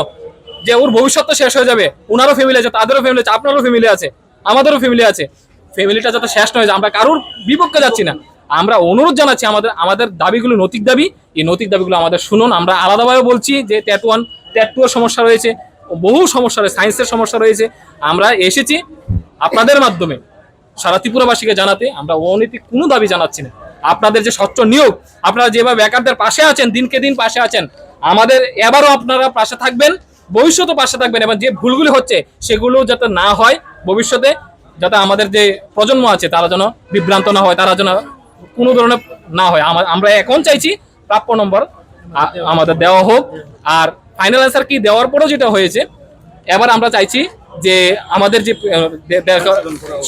যে ওর ভবিষ্যৎ শেষ হয়ে যাবে, ওনারও ফ্যামিলি আছে, তাদেরও ফ্যামিলি আছে, আপনারও ফ্যামিলি আছে, আমাদেরও ফ্যামিলি আছে, ফ্যামিলিটা যাতে শেষ নয় যায়। আমরা কারোর বিপক্ষে যাচ্ছি না, আমরা অনুরোধ জানাচ্ছি, আমাদের দাবিগুলো নৈতিক দাবি, এই নৈতিক দাবিগুলো আমাদের শুনুন। আমরা আলাদাভাবে বলছি যে ট্যাট 1 ট্যাট 2 এর সমস্যা রয়েছে, বহু সমস্যা রয়েছে, সায়েন্সের সমস্যা রয়েছে। আমরা এসেছি আপনাদের মাধ্যমে সারা ত্রিপুরাবাসীকে জানাতে, আমরা অনৈতিক কোনো দাবি জানাচ্ছি না। আপনাদের যে স্বচ্ছ নিয়োগ, আপনারা যেভাবে বেকারদের পাশে আছেন, দিনকে দিন পাশে আছেন, আমাদের এবারও আপনারা পাশে থাকবেন, ভবিষ্যতে পাশে থাকবেন, এবং যে ভুলগুলি হচ্ছে সেগুলো যাতে না হয় ভবিষ্যতে, যাতে আমাদের যে প্রজন্ম আছে তারা যেন বিভ্রান্ত না হয়, তারা যেন কোনো ধরনের না হয়। আমরা এখন চাইছি প্রাপ্য নম্বর আমাদের দেওয়া হোক। আর ফাইনাল অ্যান্সার কি দেওয়ার পরেও যেটা হয়েছে, এবার আমরা চাইছি যে আমাদের যে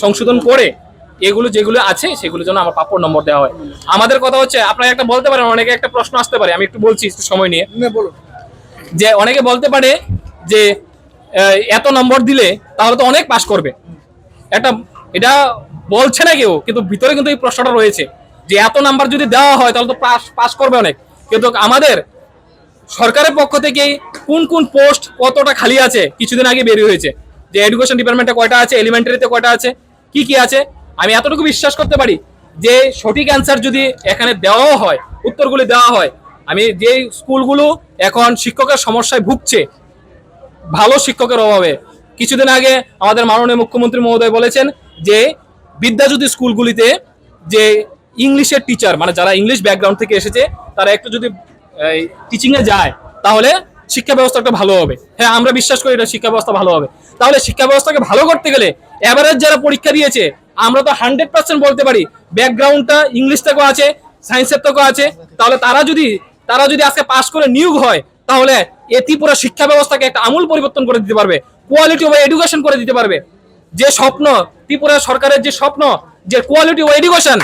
সংশোধন করে এগুলো যেগুলো আছে সেগুলো যেন আমার প্রাপ্য নম্বর দেওয়া হয়। আমাদের কথা হচ্ছে, আপনারা একটা বলতে পারেন, অনেকে একটা প্রশ্ন আসতে পারে, আমি একটু বলছি একটু সময় নিয়ে, যে অনেকে বলতে পারে যে এত নম্বর দিলে তাহলে তো অনেক পাস করবে। এটা বলছে না কেউ, কিন্তু ভিতরে কিন্তু এই প্রশ্নটা রয়েছে যে এত নাম্বার যদি দেওয়া হয় তাহলে তো পাস করবে অনেক। কিন্তু আমাদের সরকারের পক্ষ থেকে কোন পোস্ট কতটা খালি আছে কিছুদিন আগে বেরিয়ে হয়েছে, যে এডুকেশন ডিপার্টমেন্টে কয়টা আছে, এলিমেন্টারিতে কয়টা আছে, কি আছে। আমি এতটুকু বিশ্বাস করতে পারি যে সঠিক অ্যান্সার যদি এখানে দেওয়াও হয়, উত্তরগুলি দেওয়া হয়, আমি যে স্কুলগুলো এখন শিক্ষকের সমস্যায় ভুগছে, ভালো শিক্ষকের অভাবে, কিছুদিন আগে আমাদের মাননীয় মুখ্যমন্ত্রী মহোদয় বলেছেন যে বিদ্যাজ্যোতি স্কুলগুলিতে যে ইংলিশের টিচার, মানে যারা ইংলিশ ব্যাকগ্রাউন্ড থেকে এসেছে, তারা একটু যদি টিচিংয়ে যায় তাহলে শিক্ষা ব্যবস্থাটা ভালো হবে। হ্যাঁ, আমরা বিশ্বাস করি এটা শিক্ষা ব্যবস্থা ভালো হবে। তাহলে শিক্ষা ব্যবস্থাকে ভালো করতে গেলে এভারেজ যারা পরীক্ষা দিয়েছে আমরা তো 100% বলতে পারি ব্যাকগ্রাউন্ডটা ইংলিশ থেকেও আছে, সায়েন্সের থেকেও আছে, তাহলে তারা যদি আজকে পাশ করে নিয়োগ হয় তাহলে এ ত্রিপুরা শিক্ষা ব্যবস্থাকে একটা আমূল পরিবর্তন করে দিতে পারবে, কোয়ালিটি অফ এডুকেশন করে দিতে পারবে। যে স্বপ্ন ত্রিপুরা সরকারের, যে স্বপ্ন যে কোয়ালিটি অফ এডুকেশন,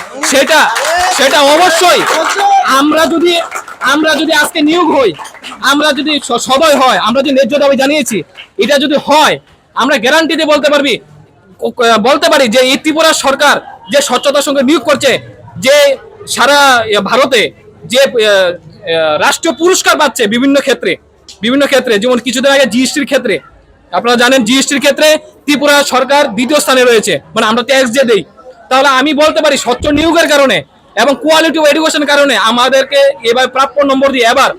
সেটা অবশ্যই আমরা যদি আজকে নিয়োগ হই, আমরা যদি সদয় হয়, আমরা যদি ন্যায্য দাবি জানিয়েছি, এটা যদি হয় আমরা গ্যারান্টি দিয়ে বলতে পারি যে এই ত্রিপুরা সরকার যে স্বচ্ছতার সঙ্গে নিয়োগ করছে, যে সারা ভারতে যে রাষ্ট্রীয় পুরস্কার পাচ্ছে বিভিন্ন ক্ষেত্রে, যেমন কিছুদিন আগে জিএসটির ক্ষেত্রে আপনারা জানেন, জিএসটির ক্ষেত্রে ত্রিপুরা সরকার 2য় স্থানে রয়েছে, মানে আমরা ট্যাক্স যে দেই। তাহলে আমি বলতে পারি স্বচ্ছ নিয়োগের কারণে এবং কোয়ালিটি অফ এডুকেশনের কারণে আমাদেরকে এবার প্রাপ্য নম্বর দিয়ে এবার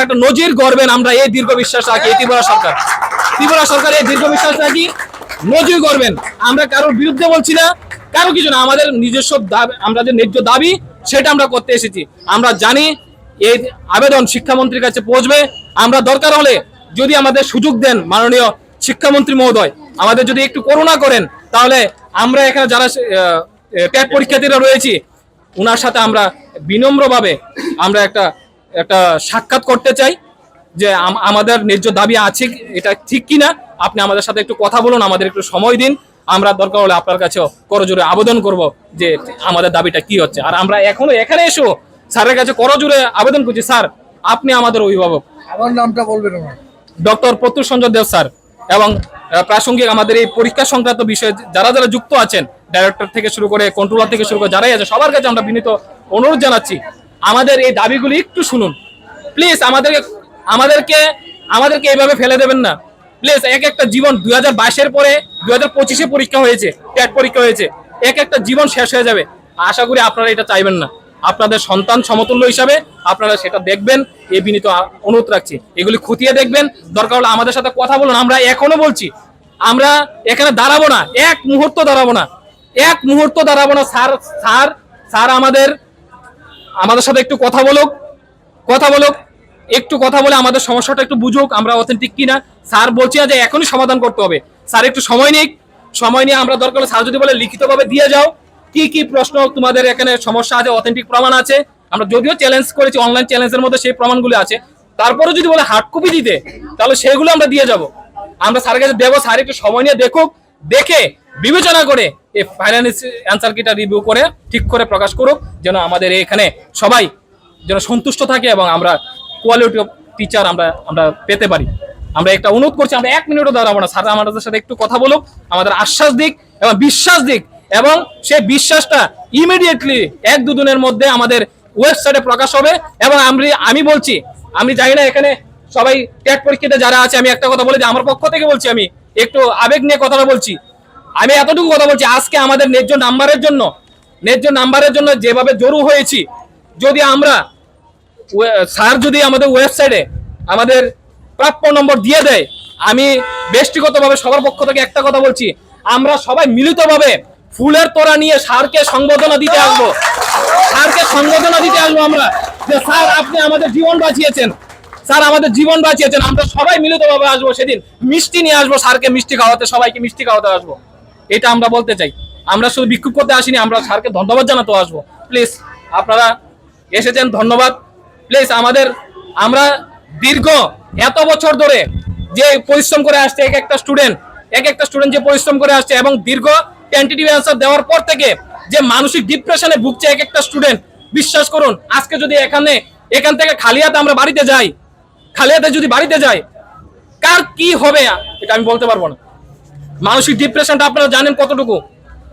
একটা নজির গড়বেন। আমরা এই দীর্ঘ বিশ্বাস রাখি, এই ত্রিপুরা সরকার এই দীর্ঘ বিশ্বাস রাখি, নজির গড়বেন। আমরা কারোর বিরুদ্ধে বলছি না, কারো কিছু না, আমাদের নিজস্ব দাবি, আমরা যে ন্যায্য দাবি সেটা আমরা করতে এসেছি। আমরা জানি এই আবেদন শিক্ষামন্ত্রীর কাছে পৌঁছবে। আমরা দরকার হলে যদি আমাদের সুযোগ দেন মাননীয় শিক্ষামন্ত্রী মহোদয়, আমাদের যদি একটু করুণা করেন, তাহলে আমরা এখানে যারা টেট পরীক্ষার্থীরা রয়েছি ওনার সাথে আমরা বিনম্রভাবে আমরা একটা সাক্ষাৎ করতে চাই যে আমাদের ন্যায্য দাবি আছে এটা ঠিক কিনা, আপনি আমাদের সাথে একটু কথা বলুন, আমাদের একটু সময় দিন। আমরা দরকার হলে আপনার কাছেও করজোরে আবেদন করব যে আমাদের দাবিটা কি হচ্ছে। আর আমরা এখনো এখানে এসো স্যারের কাছে করজোরে আবেদন করছি, স্যার আপনি আমাদের অভিভাবক। আমার নামটা বলবেন আমার। ডক্টর প্রত্যুষ সঞ্জয় দেব স্যার এবং প্রাসঙ্গিক আমাদের এই পরীক্ষা সংক্রান্ত বিষয়ে যারা যুক্ত আছেন, ডাইরেক্টর থেকে শুরু করে কন্ট্রোলার থেকে শুরু করে যারাই আছে, সবার কাছে আমরা বিনীত অনুরোধ জানাচ্ছি আমাদের এই দাবিগুলি একটু শুনুন প্লিজ। আমাদেরকে এইভাবে ফেলে দেবেন না প্লিজ। একটা জীবন 2022-এর পরে 2025-এ পরীক্ষা হয়েছে, টেট পরীক্ষা হয়েছে, একটা জীবন শেষ হয়ে যাবে। আশা করি আপনারা এটা চাইবেন না, আপনাদের সন্তান সমতুল্য হিসাবে আপনারা সেটা দেখবেন, এই বিনীত অনুরোধ রাখছি। এগুলি খতিয়ে দেখবেন, দরকার হলে আমাদের সাথে কথা বলুন। আমরা এখনো বলছি আমরা এখানে দাঁড়াবো না, এক মুহূর্ত দাঁড়াবো না। স্যার আমাদের সাথে একটু কথা বলুক, একটু কথা বলে আমাদের সমস্যাটা একটু বুঝুক, আমরা অথেন্টিক কিনা। স্যার বলছি না যে এখনই সমাধান করতে হবে, স্যার একটু সময় নিয়ে আমরা দরকার হলে স্যার যদি বলে লিখিতভাবে দিয়ে যাও কি প্রশ্ন তোমাদের এখানে সমস্যা আছে, অথেন্টিক প্রমাণ আছে। আমরা যদিও চ্যালেঞ্জ করেছি, অনলাইন চ্যালেঞ্জের মধ্যে সেই প্রমাণগুলো আছে, তারপরে যদি বলে হার্ড কপি দিতে তাহলে সেগুলো আমরা দিয়ে যাব। আমরা স্যারের কাছে দেবো, স্যার একটু সময় নিয়ে দেখে বিবেচনা করে এই ফাইনাল অ্যান্সার কিটা রিভিউ করে ঠিক করে প্রকাশ করুক, যেন আমাদের এখানে সবাই যেন সন্তুষ্ট থাকে এবং আমরা কোয়ালিটি অফ টিচার আমরা পেতে পারি। আমরা একটা অনুরোধ করছি, আমরা 1 মিনিটও দাঁড়াবো না। স্যার আমাদের সাথে একটু কথা বলুক, আমাদের আশ্বাস দিক এবং বিশ্বাস দিক, এবং সেই বিশ্বাসটা ইমিডিয়েটলি 1-2 দিনের মধ্যে আমাদের ওয়েবসাইটে প্রকাশ হবে। এবং আমি বলছি, আমি জানি না এখানে সবাই টেট পরীক্ষাতে যারা আছে, আমি একটা কথা বলে যে আমার পক্ষ থেকে বলছি, আমি একটু আবেগ নিয়ে কথাটা বলছি। আমি এতটুকু কথা বলছি, আজকে আমাদের ন্যায্য নাম্বারের জন্য যেভাবে জড়ো হয়েছি, যদি স্যার যদি আমাদের ওয়েবসাইটে আমাদের প্রাপ্য নম্বর দিয়ে দেয়, আমি ব্যক্তিগতভাবে সবার পক্ষ থেকে একটা কথা বলছি, আমরা সবাই মিলিতভাবে ফুলের তোড়া নিয়ে স্যারকে সংবর্ধনা দিতে আসবো আমরা, যে স্যার আপনি আমাদের জীবন বাঁচিয়েছেন, আমরা সবাই মিলিতভাবে আসবো। সেদিন মিষ্টি নিয়ে আসবো, স্যারকে মিষ্টি খাওয়াতে, সবাইকে মিষ্টি খাওয়াতে আসবো। এটা আমরা বলতে চাই, আমরা শুধু বিক্ষোভ করতে আসিনি, আমরা স্যারকে ধন্যবাদ জানাতে আসবো। প্লিজ আপনারা এসেছেন, ধন্যবাদ। প্লিজ আমরা দীর্ঘ এত বছর ধরে যে পরিশ্রম করে আসছে, এক একটা স্টুডেন্ট যে পরিশ্রম করে আসছে, এবং দীর্ঘ টেন্টেটিভ অ্যান্সার দেওয়ার পর থেকে যে মানসিক ডিপ্রেশনে ভুগছে এক একটা স্টুডেন্ট, বিশ্বাস করুন আজকে যদি এখান থেকে খালি হাতে আমরা বাড়িতে যাই, কার কি হবে এটা আমি বলতে পারবো না। মানসিক ডিপ্রেশনটা আপনারা জানেন কতটুকু,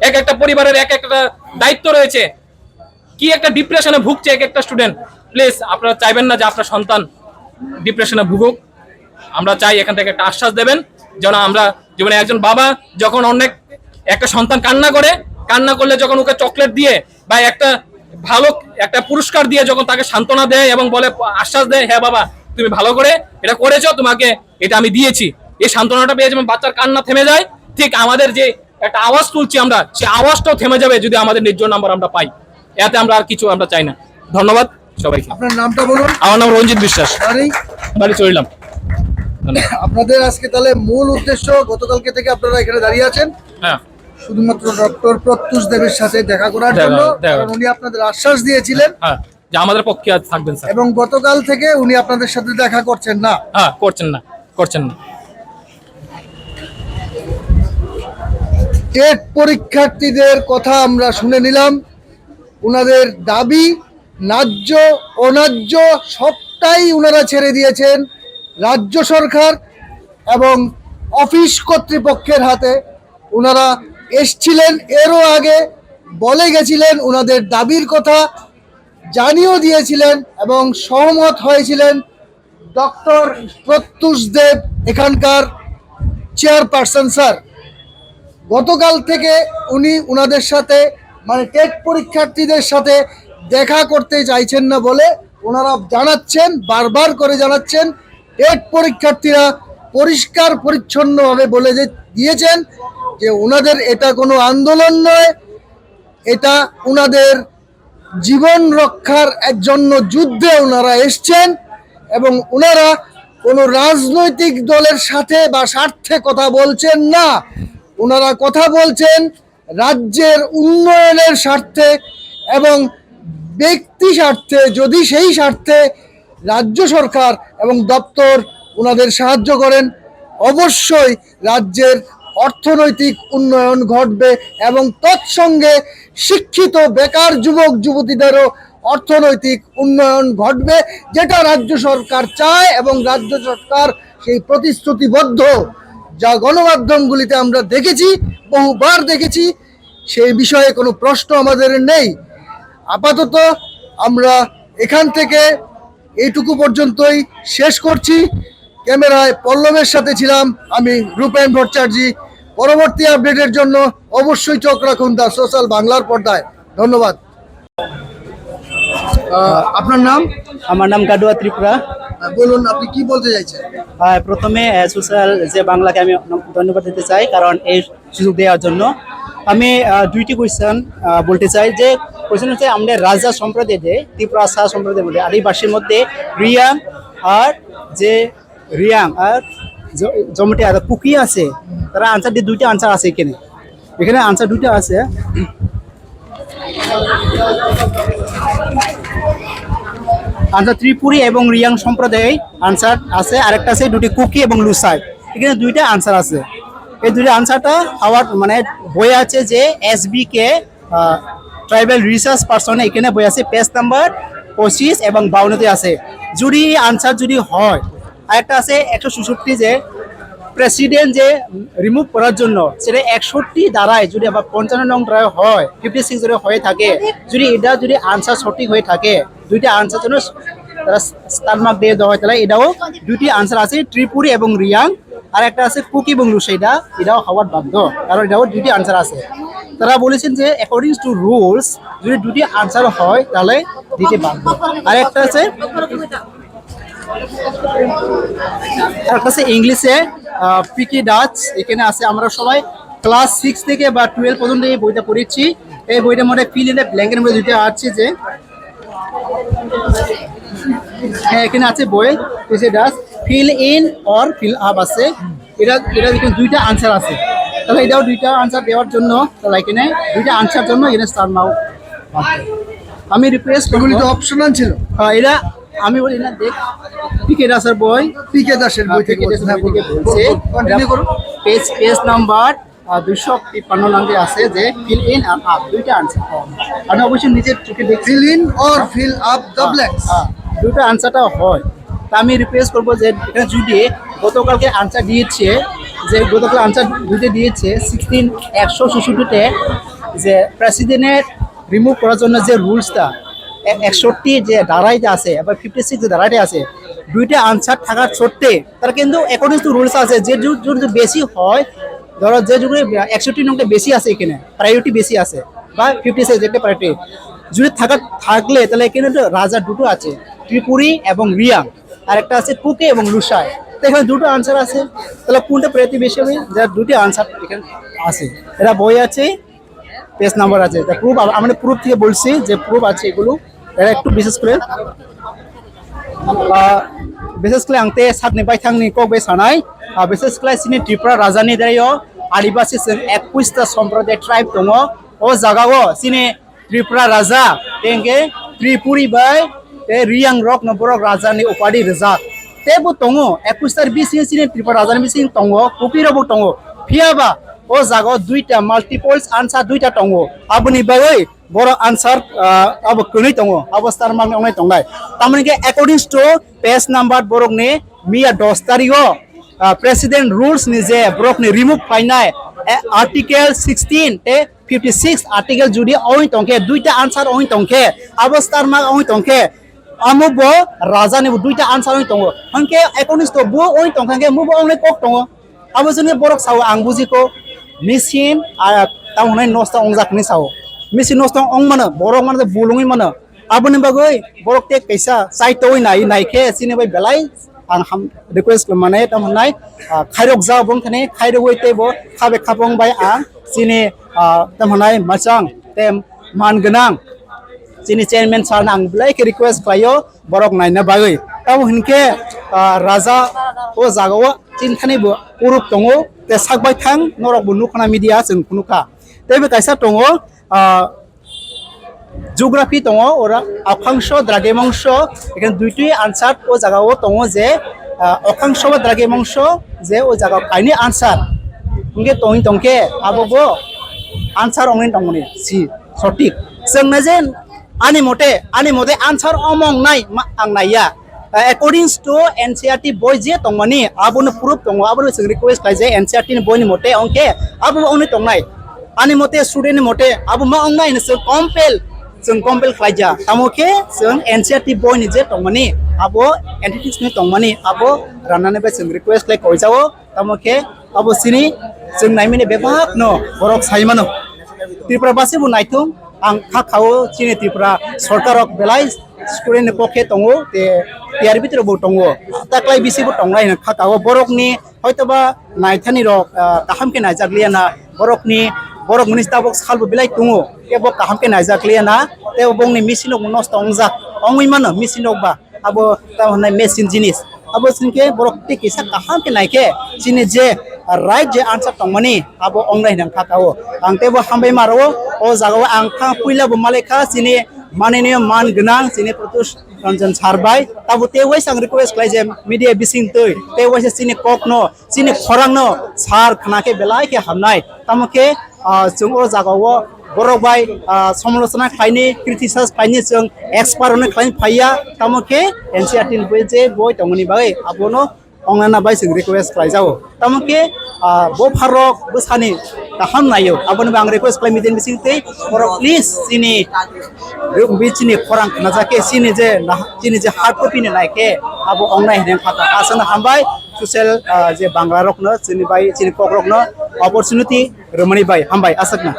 এক একটা পরিবারের এক একটা দায়িত্ব রয়েছে, কি একটা ডিপ্রেশনে ভুগছে এক একটা স্টুডেন্ট। প্লিজ আপনারা চাইবেন না যে আপনার সন্তান ডিপ্রেশনে ভুগুক। আমরা চাই এখান থেকে একটা আশ্বাস দেবেন, যেন আমরা জীবনে একজন বাবা যখন একটা সন্তান কান্না করলে যখন ওকে চকলেট দিয়ে বা একটা পুরস্কার দিয়ে যখন তাকে সান্ত্বনা দেয় এবং বলে, আশ্বাস দেয়, হ্যাঁ বাবা তুমি ভালো করে এটা করেছো, তোমাকে এটা আমি দিয়েছি, এই সান্ত্বনাটা পেয়ে যেমন বাচ্চার কান্না থেমে যায়, ঠিক আমাদের যে একটা আওয়াজ তুলছি আমরা, সেই আওয়াজটাও থেমে যাবে যদি আমাদের ন্যায্য নাম্বার আমরা পাই। এতে আমরা আর কিছু আমরা চাই না। ধন্যবাদ সবাইকে। আপনার নামটা বলুন। আমার নাম রঞ্জিত বিশ্বাস, বাড়ি চলিলাম। ধন্যবাদ। আপনাদের আজকে তাহলে মূল উদ্দেশ্য, গতকালকে থেকে আপনারা এখানে দাঁড়িয়ে আছেন হ্যাঁ শুধুমাত্র ডক্টর প্রত্যুষ দেবের সাথে দেখা করার জন্য, কারণ উনি আপনাদের আশ্বাস দিয়েছিলেন হ্যাঁ, যে আমাদের পক্ষে আজ থাকবেন স্যার। এবং গতকাল থেকে উনি আপনাদের সাথে দেখা করছেন না। হ্যাঁ, করছেন না। টেট পরীক্ষার্থীদের কথা আমরা শুনে নিলাম। ওনাদের দাবি ন্যায্য অন্যায্য সবটাই ওনারা ছেড়ে দিয়েছেন রাজ্য সরকার এবং অফিস কর্তৃপক্ষের হাতে। ওনারা এসছিলেন, এরও আগে বলে গেছিলেন ওনাদের দাবির কথা, জানিয়েও দিয়েছিলেন এবং সহমত হয়েছিলেন ডক্টর প্রত্যুষ দেব, এখানকার চেয়ারপারসন স্যার। গতকাল থেকে উনি ওনাদের সাথে মানে টেট পরীক্ষার্থীদের সাথে দেখা করতে চাইছেন না বলে ওনারা জানাচ্ছেন, বারবার করে জানাচ্ছেন। টেট পরীক্ষার্থীরা পরিষ্কার পরিচ্ছন্নভাবে বলে দিয়েছেন যে ওনাদের এটা কোনো আন্দোলন নয়, এটা ওনাদের জীবন রক্ষার জন্য যুদ্ধে ওনারা এসছেন এবং ওনারা কোনো রাজনৈতিক দলের সাথে বা স্বার্থে কথা বলছেন না। ওনারা কথা বলছেন রাজ্যের উন্নয়নের স্বার্থে এবং ব্যক্তি স্বার্থে। যদি সেই স্বার্থে রাজ্য সরকার এবং দপ্তর ওনাদের সাহায্য করেন, অবশ্যই রাজ্যের অর্থনৈতিক উন্নয়ন ঘটবে এবং তৎসঙ্গে শিক্ষিত বেকার যুবক যুবতীদেরও অর্থনৈতিক উন্নয়ন ঘটবে, যেটা রাজ্য সরকার চায় এবং রাজ্য সরকার সেই প্রতিশ্রুতিবদ্ধ। যা গণমাধ্যমগুলিতে আমরা দেখেছি, বহুবার দেখেছি, সেই বিষয়ে কোনো প্রশ্ন আমাদের নেই। আপাতত আমরা এখান থেকে এইটুকু পর্যন্তই শেষ করছি। ক্যামেরায় পল্লবের সাথে ছিলাম আমি, রূপেন ভট্টাচার্য। পরবর্তী আপডেটের জন্য অবশ্যই চোখ রাখুন দা সোশ্যাল বাংলার পর্দায়। ধন্যবাদ। আপনার নাম? আমার নাম গাডুয়া ত্রিপুরা। বলুন, আপনি কি বলতে চাইছেন? প্রথমে সোশ্যাল যে বাংলাকে আমি ধন্যবাদ দিতে চাই, কারণ এই সুযোগ দেওয়ার জন্য। আমি দুইটি কোয়েশ্চেন বলতে চাই। যে কোয়েশ্চেন হচ্ছে আমাদের রাজা সম্প্রদায়, যে ত্রিপুরা শাহ সম্প্রদায়ের মধ্যে আদিবাসীর মধ্যে রিয়াং আর জমটি আর কুকি আছে, তারা আনসার দিয়ে দুইটা আনসার আছে এখানে আনসার দুইটা আছে। আনসার ত্রিপুরী এবং রিয়াং সম্প্রদায় আনসার আছে, আরেকটা আছে দুটি কুকি এবং লুসাই। এখানে দুইটা আনসার আছে। এই দুইটা আনসারটা হওয়ার মানে বই আছে যে SBK ট্রাইবাল রিসার্চ পার্সন, এখানে বই আছে পেজ নাম্বার 25 এবং 52 আছে। যদি আনসার যদি হয়, আরেকটা আছে 166 যে প্রেসিডেন্ট যে রিমুভ করার জন্য, সেটা 61 দ্বারায় যদি আবার 55 নং দ্বারায় হয়, 56 যদি হয়ে থাকে, যদি আনসার সঠিক হয়ে থাকে, দুইটা আনসার জন্য তারা স্টার মার্ক দিয়ে দেওয়া হয়, তাহলে এটাও দুইটি আনসার আছে, ত্রিপুরী এবং রিয়াং। আর একটা আছে কুকি এবং লুসাই, এটাও হওয়ার বাধ্য, কারণ এটাও দুইটি আনসার আছে। তারা বলেছেন যে অ্যাকর্ডিং টু রুলস যদি দুটি আনসার হয় তাহলে দিতে বাধ্য। আর একটা আছে ইংলিশে পিকি ডাচ, এখানে আছে। আমরা সবাই ক্লাস 6 থেকে বা 12 পর্যন্ত এই বইটা পড়েছি। এই বইটার মধ্যে ফিল ইন দ্য ব্ল্যাঙ্কের মধ্যে দুইটা আছে যে হ্যাঁ, এখানে আছে বই পিকি ডাচ fill in or fill up আছে। এটা এখানে দুইটা আনসার আছে, তাহলে এটাও দুইটা আনসার দেওয়ার জন্য, তাহলে এখানে দুইটা আনসার জন্য এখানে স্টার নাও। আমি রিকোয়েস্ট এগুলি তো অপশনাল ছিল। হ্যাঁ, এটা আমি বলি না, দেখ পিকে দাসের বই, পিকে দাসের বই থেকে কন্টিনিউ করুন। পেজ নাম্বার 253 নাম্বারে আছে যে ফিল ইন আর আপ দুইটা আনসার। আমি অবশ্যই নিজের চোখে দেখি feel in or fill up the blanks, দুটো আনসারটা হয়। তা আমি রিকোয়েস্ট করবো যে এখানে যদি গতকালকে আনসার দিয়েছে, যে গতকাল আনসার দুটো দিয়েছে 166তে যে প্রেসিডেন্টের রিমুভ করার জন্য যে রুলসটা 61 যে ধারাইতে আছে, আবার 56 যে ধারাইতে আছে, দুইটা আনসার থাকার সত্ত্বে তারা কিন্তু অ্যাকর্ডিং টু রুলস আছে যে যদি বেশি হয়, ধরো যে যুগে 61 নংটা বেশি আছে, এখানে প্রায়োরিটি বেশি আছে, বা 56 যেটা প্রায়োরিটি যদি থাকলে তাহলে এখানে রাজা দুটো আছে, ত্রিপুরী এবং রিয়াং, আর একটা আছে কুকে এবং লুসাই। তো এখানে দুটো আনসার আছে, তাহলে কোনটা প্রায়োরিটি বেশি হবে? যার দুটি আনসার এখানে আছে, এটা বই আছে, পেজ নাম্বার আছে। তা প্রুফ আমরা প্রুফ থেকে বলছি যে প্রুফ আছে, এগুলো এটা একটু বিশেষ করে বিশেষ করে আংতে সাতনি বাইথাংনি কক বে সানাই বিশেষ করে সিনি ত্রিপুরা রাজানি দায়ও আদিবাসী जों 21টা সম্প্রদায় ট্রাইব দङ ও জায়গাও সিনি ত্রিপুরা রাজা তেंगे ত্রিপুরি বাই রিয়াং রক নবরক রাজানি উপাধি রেজাক তেবো দङ 21টার বিসি সিনি ত্রিপুরা রাজানি বিসি দङ কুপিরবো দङ ফিয়াবা ও জায়গাও দুইটা মাল্টিপলস আনসার দুইটা দङ আবনি বাই বড় আনসার আব কনি দङ অবস্থার মান অনেক দङাই তামানে অ্যাকর্ডিং টু পেজ নাম্বার বরক নে মিয়া 10 তারিখও প্রেসিডেন্ট রুলস নিজে ব্রক নে রিমুভ ফাইনাই আর্টিকেল 16 তে 56 আর্টিকেল জুদি ওই তংকে দুইটা আনসার ওই তংকে অবস্থার মান ওই তংকে আমবো রাজা নে দুইটা আনসার ওই তং হনকে অ্যাকর্ডিং টু বো ওই তংকে মুবো অনেক কক দङ আবজনে বরক সাও আং বুজিকো মেশিন আর তাহনাই নষ্ট অংজাকনি সাও মেশিন নষ্ট অং মানে বরক মানে বুলুঙি মানে আবনি বাগৈ বরক তে कैसा साइटोय नायखे सिने बाय बेलाय आं हाम रिक्वेस्ट माने तमनाय खायरक जा बं थाने खायरगै तेबो खाबे खाबं बाय आं सिने तमनाय माचां तेम मान गोनां सिनि चेयरमैन सार आं ब्लाय के रिक्वेस्ट खायो बरक नायना बागै ताव हिनके राजा ओ जागाव चिनखानिबो उरुप दङ ते सागबाय थां नरक बु नुखना मिडिया जों खुनुखा तेबे कैसा दङ জিওগ্রাফি দङ ওরা অক্ষাংশ দ্রাঘিমাংশ এখানে দুইটি আনসার ও জায়গাও দङ যে অক্ষাংশ বা দ্রাঘিমাংশ যে ও জায়গা কাইনি আনসার ইনকে তই তংকে আববো আনসার অংনি দङনি সি সঠিক जोंना जे आनि मते आनसार अमं नाय आं नाया according to NCERT boy je tongmani abone proof dङ abone जों रिक्वेस्ट खाय जे NCERT ni boy ni मते अंके आबो अननि तंनाय आनि मते स्टुडेन्ट नि मते आबो मा अंनाय नसो कम्पेल जों कम्पेल खायजा तामोके जों NCERT boy ni je tongmani abo entities ni tongmani abo राननानै बे जों रिक्वेस्ट लाय कयजाओ तामोके abo सिनि जों नायमिने बेबाक न बरक सायमानो त्रिपुरा बासिबो नायथुं आं खाखाओ चिनि त्रिपुरा सरकारक बेलाय स्टुडेन्ट पखे दङ ते टिआर बितरबो दङ ताक्लाय बिसिबो दंनाय खाखाओ बरकनि हयतोबा नायथानि रक काहामके नायजाग्लियाना बरकनि बरक मिनिस्टारबो सालबो बिलाय दङ एबो काहामके नायजाग्लियाना ते बंनि मिसिनक नस्त अंजा अंगै मानो मिसिनकबा आबो ता होननाय मेसिन जिनिस आबो सिनके बरक ते किसा काहामके नायके चिनि जे राइट जे आनसार दंमनि आबो अंनाय नों खाखाओ आं तेबो हामबाय मारो ओ जागाव आं खा पुइलाबो मालेखा चिनि माननीय मान गोनां चिनि प्रतुष रंजन सारबाय ताबो ते वयस आं रिक्वेस्ट खाय जे मीडिया बिसिं तै ते वयस चिनि ककनो चिनि खरांनो सार खनाके बेलायके हामनाय तामके जों ओ जागाव बरबाय समालोचना खायनि क्रिटिसाइज खायनि जों एक्सपार्ट होनो खायनि फाया तामके NCERT नि बय जे बय दंमनि बाय आबोनो अंगना बाय जों रिक्वेस्ट खायजाओ तामके बो फारक बोसानि गाहाम नायो आबोनो आं रिक्वेस्ट खाय मिदिन बिसिं तै बरक please Chini बिचिनि खरां नाजाके Chini J hard copy नि नायके आबो अंनाय हेन फाका आसन हामबाय ससियेल जे बांग्ला रकनो चिनि बाय चिनि कक रकनो अपरचुनिटी रमणी बाय हामबाय आसकना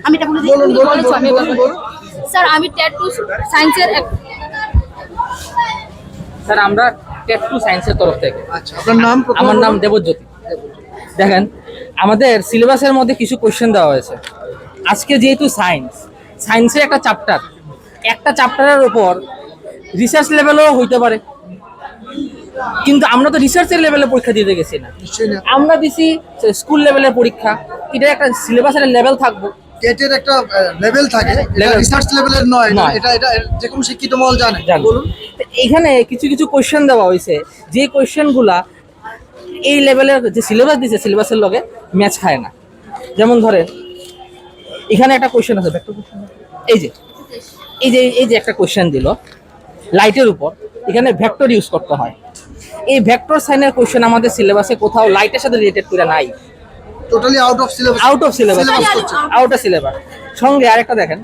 আমি এটা বলে দিই স্যার আমি ট্যাটু সায়েন্সের স্যার আমরা টেট টু সায়েন্সের তরফ থেকে আচ্ছা আপনার নাম আমার নাম দেবজ্যোতি দেখেন আমাদের সিলেবাসের মধ্যে কিছু কোশ্চেন দেওয়া হয়েছে আজকে যেহেতু সায়েন্সের একটা চ্যাপ্টারের উপর রিসার্চ লেভেলও হইতে পারে কিন্তু আমরা তো রিসার্চের লেভেলে পরীক্ষা দিতে গেছি না আমরা দিছি স্কুল লেভেলের পরীক্ষা এটা একটা সিলেবাসের লেভেল থাকবো টেটের একটা লেভেল থাকে রিসার্চ লেভেলের নয় এটা যে কোনো শিক্ষিত মহল জানে বলুন এখানে কিছু কোশ্চেন দেওয়া হয়েছে যে কোশ্চেনগুলা এই লেভেলের যে সিলেবাস দিছে সিলেবাসের লগে ম্যাচ খায় না যেমন ধরেন এখানে একটা কোশ্চেন আছে এই যে একটা কোশ্চেন দিল লাইটের উপর এখানে ভেক্টর ইউজ করতে হয় এই ভেক্টর সাইনের কোশ্চেন আমাদের সিলেবাসে কোথাও লাইটের সাথে রিলেটেড করে নাই টোটালি আউট অফ সিলেবাস সঙ্গে আরেকটা দেখেন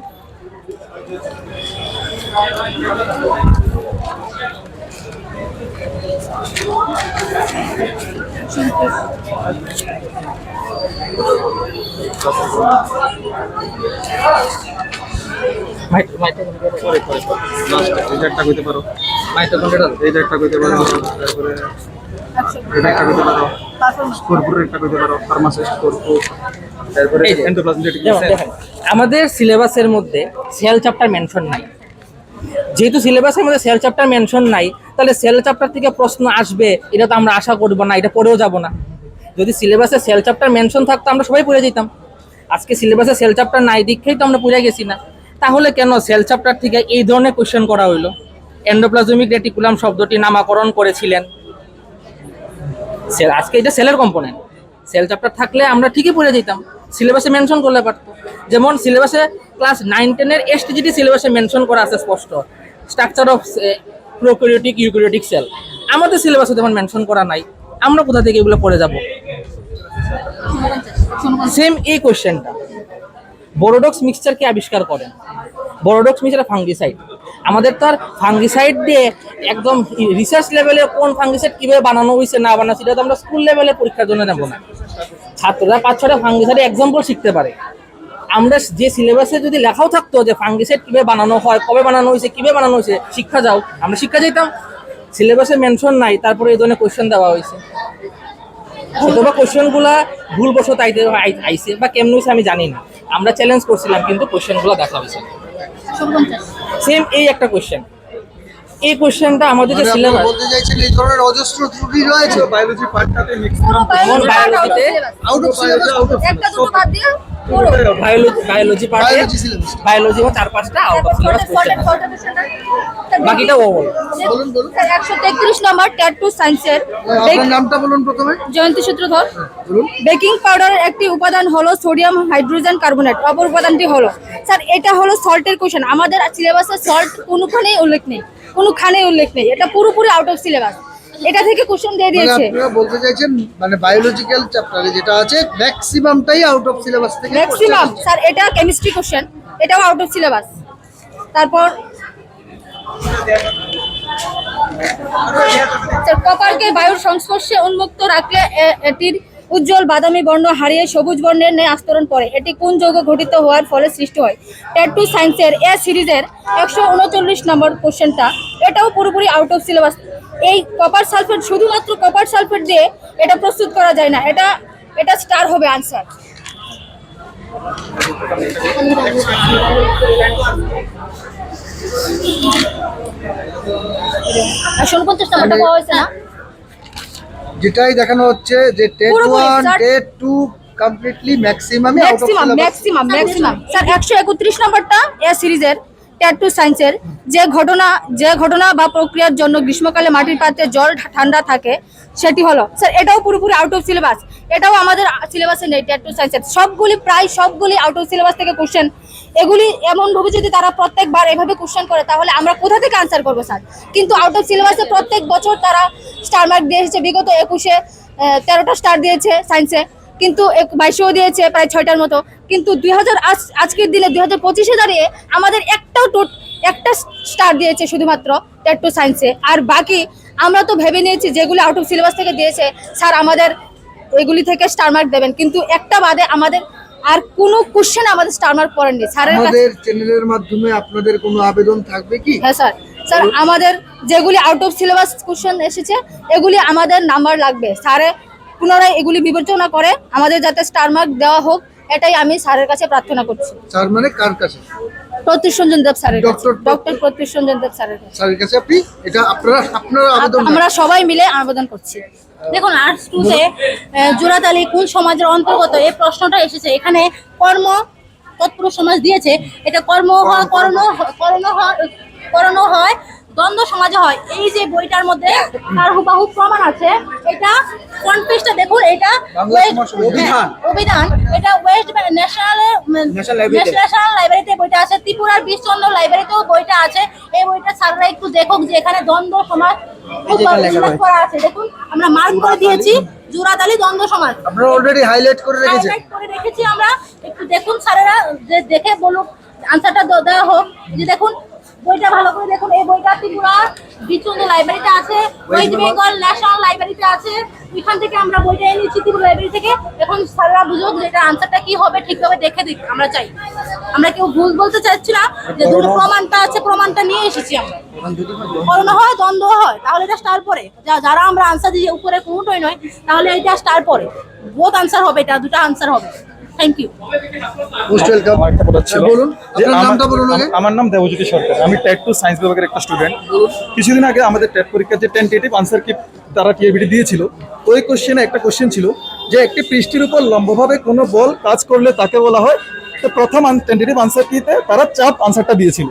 আমাদের সিলেবাসের মধ্যে সেল চ্যাপ্টার মেনশন নাই যেহেতু সিলেবাসের মধ্যে সেল চ্যাপ্টার মেনশন নাই, তাহলে সেল চ্যাপ্টার থেকে প্রশ্ন আসবে এটা তো আমরা আশা করব না, এটা পড়েও যাব না। যদি সিলেবাসে সেল চ্যাপ্টার মেনশন থাকতো আমরা সবাই পড়ে যেতাম। আজকে সিলেবাসে সেল চ্যাপ্টার নাই দীক্ষাই তো আমরা পড়ে গেছি না। তাহলে কেন সেল চ্যাপ্টার থেকে এই ধরনের কোয়েশ্চেন করা হইলো? এন্ডোপ্লাজমিক রেটিকুলাম শব্দটি নামকরণ করেছিলেন সেল, আজকে এটা সেলের কম্পোনেন্ট। সেল চ্যাপ্টার থাকলে আমরা ঠিকই পড়ে যেতাম, সিলেবাসে মেনশন করলে পারতো। যেমন সিলেবাসে ক্লাস 9-10 এসটিজিটি সিলেবাসে মেনশন করা আছে স্পষ্ট, structure of prokaryotic eukaryotic sell. আমাদের সিলেবাসে যেমন মেনশন করা নাই, আমরা কোথা থেকে এগুলো পড়ে যাব? সেম এই কোয়েশ্চেনটা বোরোডক্স মিক্সচার কে আবিষ্কার করেন? বোরোডক্স মিক্সচার ফাঙ্গিসাইড। আমাদের তো আর ফাঙ্গিসাইড দিয়ে একদম রিসার্চ লেভেলে কোন ফাঙ্গিসাইড কিভাবে বানানো হয়েছে না বানানো সেটা তো আমরা স্কুল লেভেলে পরীক্ষার জন্য নেব না। ছাত্ররা 5-6টা ফাঙ্গিসাইডের এক্সাম্পল শিখতে পারে। আমরা যে সিলেবাসে যদি লেখাও থাকতো যে ফাঙ্গিসাইড কিভাবে বানানো হয়, কবে বানানো হয়েছে, কিভাবে বানানো হয়েছে, শিক্ষা যাও, আমরা শিক্ষা যাইতাম। সিলেবাসে মেনশন নাই, তারপরে এই ধরনের কোয়েশ্চেন দেওয়া হয়েছে। অথবা কোয়েশ্চেনগুলা ভুলবশত আইছে বা কেমন হয়েছে আমি জানি না। আমরা চ্যালেঞ্জ করছিলাম কিন্তু কোয়েশ্চেনগুলো দেখা হয়েছে সেম এই একটা কোয়েশ্চেন। এই কোয়েশ্চেনটা আমাদের যে মানে সিলেবাস, আপনারা বলতে চাইছেন এই ধরনের অজস্র ত্রুটি রয়েছে বায়োলজি পার্টটাতে বায়োলজিতে আউট অফ সিলেবাস একটা দুটো বাদ দিয়ে পুরো বায়োলজি পার্টে বায়োলজি সিলেবাস বায়োলজি 4-5টা আউট অফ সিলেবাস কোয়েশ্চেন, বাকিটা ওভার। বলুন বলুন 133 নম্বর টেট টু সায়েন্সের আপনার নামটা বলুন প্রথমে জয়ন্তী সূত্রধর। বলুন বেকিং পাউডারের একটি উপাদান হলো সোডিয়াম হাইড্রোজেন কার্বনেট, অপর উপাদানটি হলো স্যার এটা হলো সল্টের কোশ্চেন। আমাদের সিলেবাসে সল্ট কোনোখানেই উল্লেখ নেই, কোনোখানেই উল্লেখ নেই, এটা পুরোপুরি আউট অফ সিলেবাস। এটা থেকে কোশ্চেন দিয়ে মানে দিয়েছে। আপনারা বলতে চাইছেন মানে বায়োলজিক্যাল চ্যাপ্টারে যেটা আছে ম্যাক্সিমামটাই আউট অফ সিলেবাস থেকে ম্যাক্সিমাম স্যার এটা কেমিস্ট্রি কোশ্চেন, এটাও আউট অফ সিলেবাস। তারপর স্যার কপারকে বায়ুর সংস্পর্শে উন্মুক্ত রাখলে এটির উজ্জ্বল বাদামি বর্ণ হারিয়ে সবুজ বর্ণের ন্যায় আস্তরণ পড়ে। এটি কোন যৌগ ঘটিত হওয়ার ফলে সৃষ্টি হয়? টেট টু সায়েন্সের এ সিরিজের 139 নম্বর কোশ্চেনটা, এটাও পুরোপুরি আউট অফ সিলেবাস। এই কপার সালফেট, শুধুমাত্র কপার সালফেট দিয়ে এটা প্রস্তুত করা যায় না, এটা স্টার হবে আনসার। 49 নম্বরটা পাওয়া হয়েছে না? যেটাই দেখানো হচ্ছে যে টেট পুরোপুরি, 1 স্যার। টেট 2 কমপ্লিটলি ম্যাক্সিমামই out of syllabus. Maximum sir 131 নম্বরটা এ সিরিজের টেট টু সায়েন্সের যে ঘটনা বা প্রক্রিয়ার জন্য গ্রীষ্মকালে মাটির পাত্রে জল ঠান্ডা থাকে সেটি হলো স্যার, এটাও পুরোপুরি আউট অফ সিলেবাস। এটাও আমাদের সিলেবাসে নেই। টেট টু সায়েন্সের প্রায় সবগুলি আউট অফ সিলেবাস থেকে কোশ্চেন। এগুলি এমন ভাবে যদি তারা প্রত্যেকবার এভাবে কোশ্চেন করে তাহলে আমরা কোথা থেকে আনসার করবো স্যার? কিন্তু আউট অফ সিলেবাসে প্রত্যেক বছর তারা স্টার মার্ক দিয়ে এসেছে। বিগত 21-এ 13টা স্টার দিয়েছে সায়েন্সে, কিন্তু 22-এও দিয়েছে প্রায় 6টার মতো। কিন্তু আজকের দিনে 2025-এ দাঁড়িয়ে আমাদের একটা স্টার দিয়েছে শুধুমাত্র টেট টু সায়েন্সে। আর বাকি আমরা তো ভেবে নিয়েছি যেগুলি আউট অফ সিলেবাস থেকে দিয়েছে স্যার আমাদের এগুলি থেকে স্টার মার্ক দেবেন, কিন্তু একটা বাদে আমাদের আর কোনো কোশ্চেন আমাদের স্টার মার্ক করেননি স্যারের কাছে। আমাদের চ্যানেলের মাধ্যমে আপনাদের কোনো আবেদন থাকবে কি? হ্যাঁ স্যার আমাদের যেগুলি আউট অফ সিলেবাস কোশ্চেন এসেছে এগুলি আমাদের নাম্বার লাগবে। স্যারে পুনরায় এগুলি বিবেচনা করে আমাদের যাতে স্টার মার্ক দেওয়া হোক, এটাই আমি স্যারের কাছে প্রার্থনা করছি। স্যার মানে কার কাছে? প্রত্যুষ রঞ্জন দেব স্যারের কাছে, ডক্টর ডক্টর প্রত্যুষ রঞ্জন দেব স্যারের কাছে স্যারের কাছে আপনি এটা আপনারা আবেদন আমরা সবাই মিলে আবেদন করছি। দেখুন আর্টস 2-তে জোড়াতালি কোন সমাজের অন্তর্গত এই প্রশ্নটা এসেছে। এখানে কর্ম তৎপুরুষ সমাজ দিয়েছে, এটা করণ হয় দ্বন্দ্ব সমাজে হয়। এই যে বইটার মধ্যে তার হুবাহু প্রমাণ আছে। এটা ফ্রন্ট পেজটা দেখুন, এটা অভিধান, এটা ওয়েস্ট ন্যাশনাল লাইব্রেরিতে বইটা আছে, ত্রিপুরার বিশচন্দ্র লাইব্রেরিতেও বইটা আছে। এই বইটা স্যাররা একটু দেখুক যে এখানে দ্বন্দ্ব সমাজ উল্লেখ করা আছে। দেখুন আমরা মার্ক করে দিয়েছি জোড়াতালি দ্বন্দ্ব সমাজ, আপনারা অলরেডি হাইলাইট করে রেখেছেন। হাইলাইট করে রেখেছি আমরা। একটু দেখুন স্যারেরা, যে দেখে বলুক, আনসারটা দেওয়া হোক। যে দেখুন বইটা ভালো করে দেখুন, এই বইটা ত্রিপুরার বিচন্দ্র লাইব্রেরিতে আছে, ওয়েস্ট বেঙ্গল ন্যাশনাল লাইব্রেরিতে আছে। ওইখান থেকে আমরা বইটা এনেছি ত্রিপুরা লাইব্রেরি থেকে। এখন স্যাররা বুঝুক যে এটা আনসারটা কি হবে, ঠিকভাবে দেখে দিক। আমরা চাই, আমরা কেউ ভুল বলতে চাচ্ছি না, যে দুটো প্রমাণটা আছে, প্রমাণটা নিয়ে এসেছি আমরা। করোনা হয়, দ্বন্দ্ব হয়, তাহলে এটা স্টার পরে। যারা আমরা আনসার দিয়ে উপরে কোনোটাই নয়, তাহলে এটা স্টার পরে। বোথ আনসার হবে, এটা দুটো আনসার হবে। Thank you. Most welcome. আমার একটা বলার ছিল বলুন যে আপনার নামটা বলুন আগে। আমার নাম দেবজ্যোতি সরকার, আমি টেট 2 সায়েন্স বিভাগের একটা স্টুডেন্ট। কিছুদিন আগে আমাদের টেট পরীক্ষার যে টেন্টেটিভ আনসার কি তারা টিএবিটি দিয়েছিল, ওই কোশ্চেনে একটা কোশ্চেন ছিল যে একটি পৃষ্ঠের উপর লম্বভাবে কোনো বল কাজ করলে তাকে বলা হয়। তো প্রথম টেন্টেটিভ আনসার কিতে তারা চাপ আনসারটা দিয়েছিল,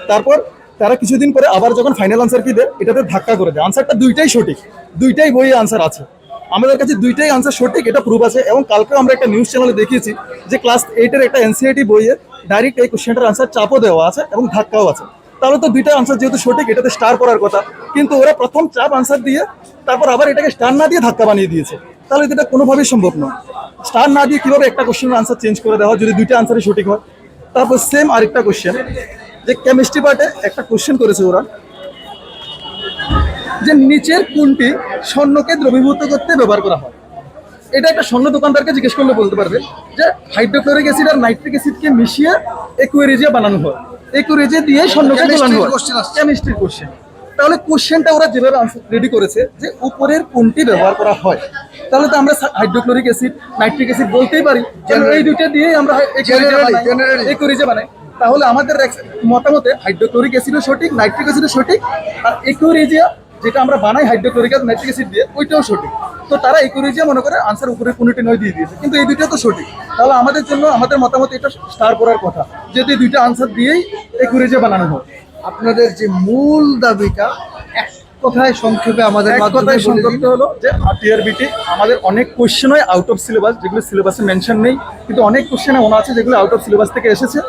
তারপর তারা কিছুদিন পরে আবার যখন ফাইনাল আনসার কি দেয় এটাতে ধাক্কা করে দেয়। আনসারটা দুইটাই সঠিক, দুইটাই বইয়ে আনসার আছে, আমাদের কাছে দুইটাই আনসার সঠিক, এটা প্রুফ আছে। এবং কালকে আমরা একটা নিউজ চ্যানেলে দেখিয়েছি যে ক্লাস 8-এর একটা এনসিআরটি বইয়ে ডাইরেক্ট এই কোশ্চেনটার আনসার চাপও দেওয়া আছে এবং ধাক্কাও আছে। তাহলে তো দুইটা আনসার যেহেতু সঠিক, এটাতে স্টার করার কথা, কিন্তু ওরা প্রথম চাপ আনসার দিয়ে তারপর আবার এটাকে স্টার না দিয়ে ধাক্কা বানিয়ে দিয়েছে। তাহলে এটা কোনোভাবেই সম্ভব নয়। স্টার না দিয়ে কিভাবে একটা কোশ্চেনের আনসার চেঞ্জ করে দেওয়া হয় যদি দুইটা আনসারই সঠিক হয়। তারপর সেম আরেকটা কোশ্চেন, যে কেমিস্ট্রি পার্টে একটা কোশ্চেন করেছে ওরা, যে নিচের কোনটি স্বর্ণকে দ্রবীভূত করতে ব্যবহার করা হয়। এটা একটা স্বর্ণ দোকানদারকে জিজ্ঞেস করলে বলতে পারবে যে হাইড্রোক্লোরিক অ্যাসিড আর নাইট্রিক অ্যাসিডকে মিশিয়ে একুয়ারিজিয়া বানানো হয়, একুয়ারিজিয়া দিয়ে স্বর্ণকে গলানো হয়। কেমিস্ট্রির কোশ্চেন। তাহলে কোশ্চেনটা ওরা যেভাবে আনসার রেডি করেছে যে উপরের কোনটি ব্যবহার করা হয়, তাহলে তো আমরা হাইড্রোক্লোরিক অ্যাসিড নাইট্রিক অ্যাসিড বলতেই পারি, কারণ এই দুইটা দিয়েই আমরা একুয়ারিজিয়া বানাই। তাহলে আমাদের মতামতে হাইড্রোক্লোরিক অ্যাসিডও সঠিক, নাইট্রিক অ্যাসিডও সঠিক, আর একুয়ারিজিয়া যেটা আমরা বানাই হাইড্রোক্লোরিক আর নাইট্রিক অ্যাসিড দিয়ে ওইটাও সঠিক। তো তারা একুয়ারিজিয়া মনে করে আনসার উপরে কোনটি নয় দিয়ে দিয়েছে, কিন্তু এই দুইটা তো সঠিক। তাহলে আমাদের জন্য আমাদের মতামত এটা স্টার করার কথা, যেহেতু এই দুইটা আনসার দিয়েই একুয়ারিজিয়া বানানো হয়। আপনাদের যে মূল দাবিটা এক কথায় সংক্ষেপে আমাদের এক মাধ্যমে কথায় বলে সংক্ষিপ্ত দিন। হলো যে টিআরবিটি আমাদের অনেক কোশ্চেন হয় আউট অফ সিলেবাস, যেগুলো সিলেবাসে মেনশন নেই, কিন্তু অনেক কোশ্চেন এমন আছে যেগুলো আউট অফ সিলেবাস থেকে এসেছে,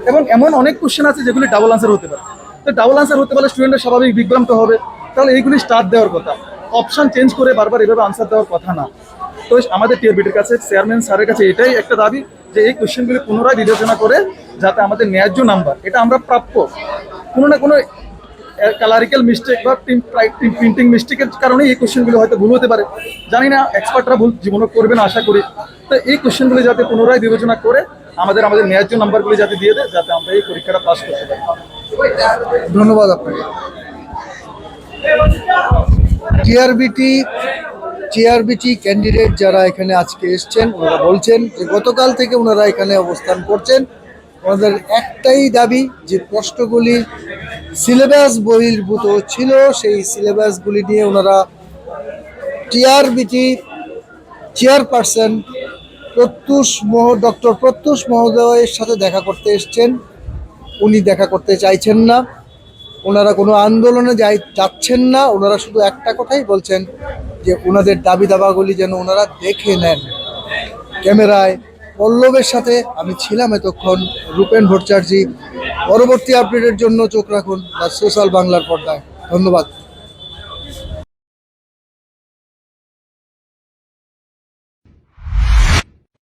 এবং এমন অনেক কোশ্চেন আছে যেগুলি ডাবল আনসার হতে পারে। তো ডাবল আনসার হতে পারলে স্টুডেন্টের স্বাভাবিক বিভ্রান্ত হবে, তাহলে এইগুলি স্টার্ট দেওয়ার কথা, অপশন চেঞ্জ করে বারবার এভাবে আনসার দেওয়ার কথা না। তো আমাদের টিআরবিটির কাছে চেয়ারম্যান স্যারের কাছে এটাই একটা দাবি যে এই কোশ্চেনগুলি পুনরায় বিবেচনা করে যাতে আমাদের ন্যায্য নাম্বার, এটা আমরা প্রাপ্য, কোনো না কোনো ক্লারিক্যাল মিস্টেক বা প্রিন্টিং মিস্টেকের কারণে এই কোশ্চেনগুলো হয়তো ভুল হতে পারে, জানি না, এক্সপার্টরা ভুল জীবনও করবেন আশা করি। তো এই কোশ্চেনগুলো যাতে পুনরায় বিবেচনা করে আমাদের ন্যায্য নাম্বারগুলি যাতে দিয়ে দেয়, যাতে আমরা এই পরীক্ষাটা পাস করতে পারি। ধন্যবাদ আপনাকে। টিআরবিটি ক্যান্ডিডেট যারা এখানে আজকে এসছেন, ওনারা বলছেন যে গতকাল থেকে ওনারা এখানে অবস্থান করছেন। ওনাদের একটাই দাবি যে প্রশ্নগুলি সিলেবাস বহির্ভূত ছিল, সেই সিলেবাসগুলি নিয়ে ওনারা টিআরবিটি চেয়ারপারসন ডক্টর প্রত্যুষ মহোদয়ের সাথে দেখা করতে এসছেন। উনি দেখা করতে চাইছেন না, ওনারা কোনো আন্দোলনে যাচ্ছেন না, ওনারা শুধু একটা কথাই বলছেন যে ওনাদের দাবি দাবাগুলি যেন ওনারা দেখে নেন। ক্যামেরায় পল্লবের সাথে আমি ছিলাম এতক্ষণ, রূপেন ভট্টাচার্য। পরবর্তী আপডেটের জন্য চোখ রাখুন দ্য সোশ্যাল বাংলার পর্দায়। ধন্যবাদ।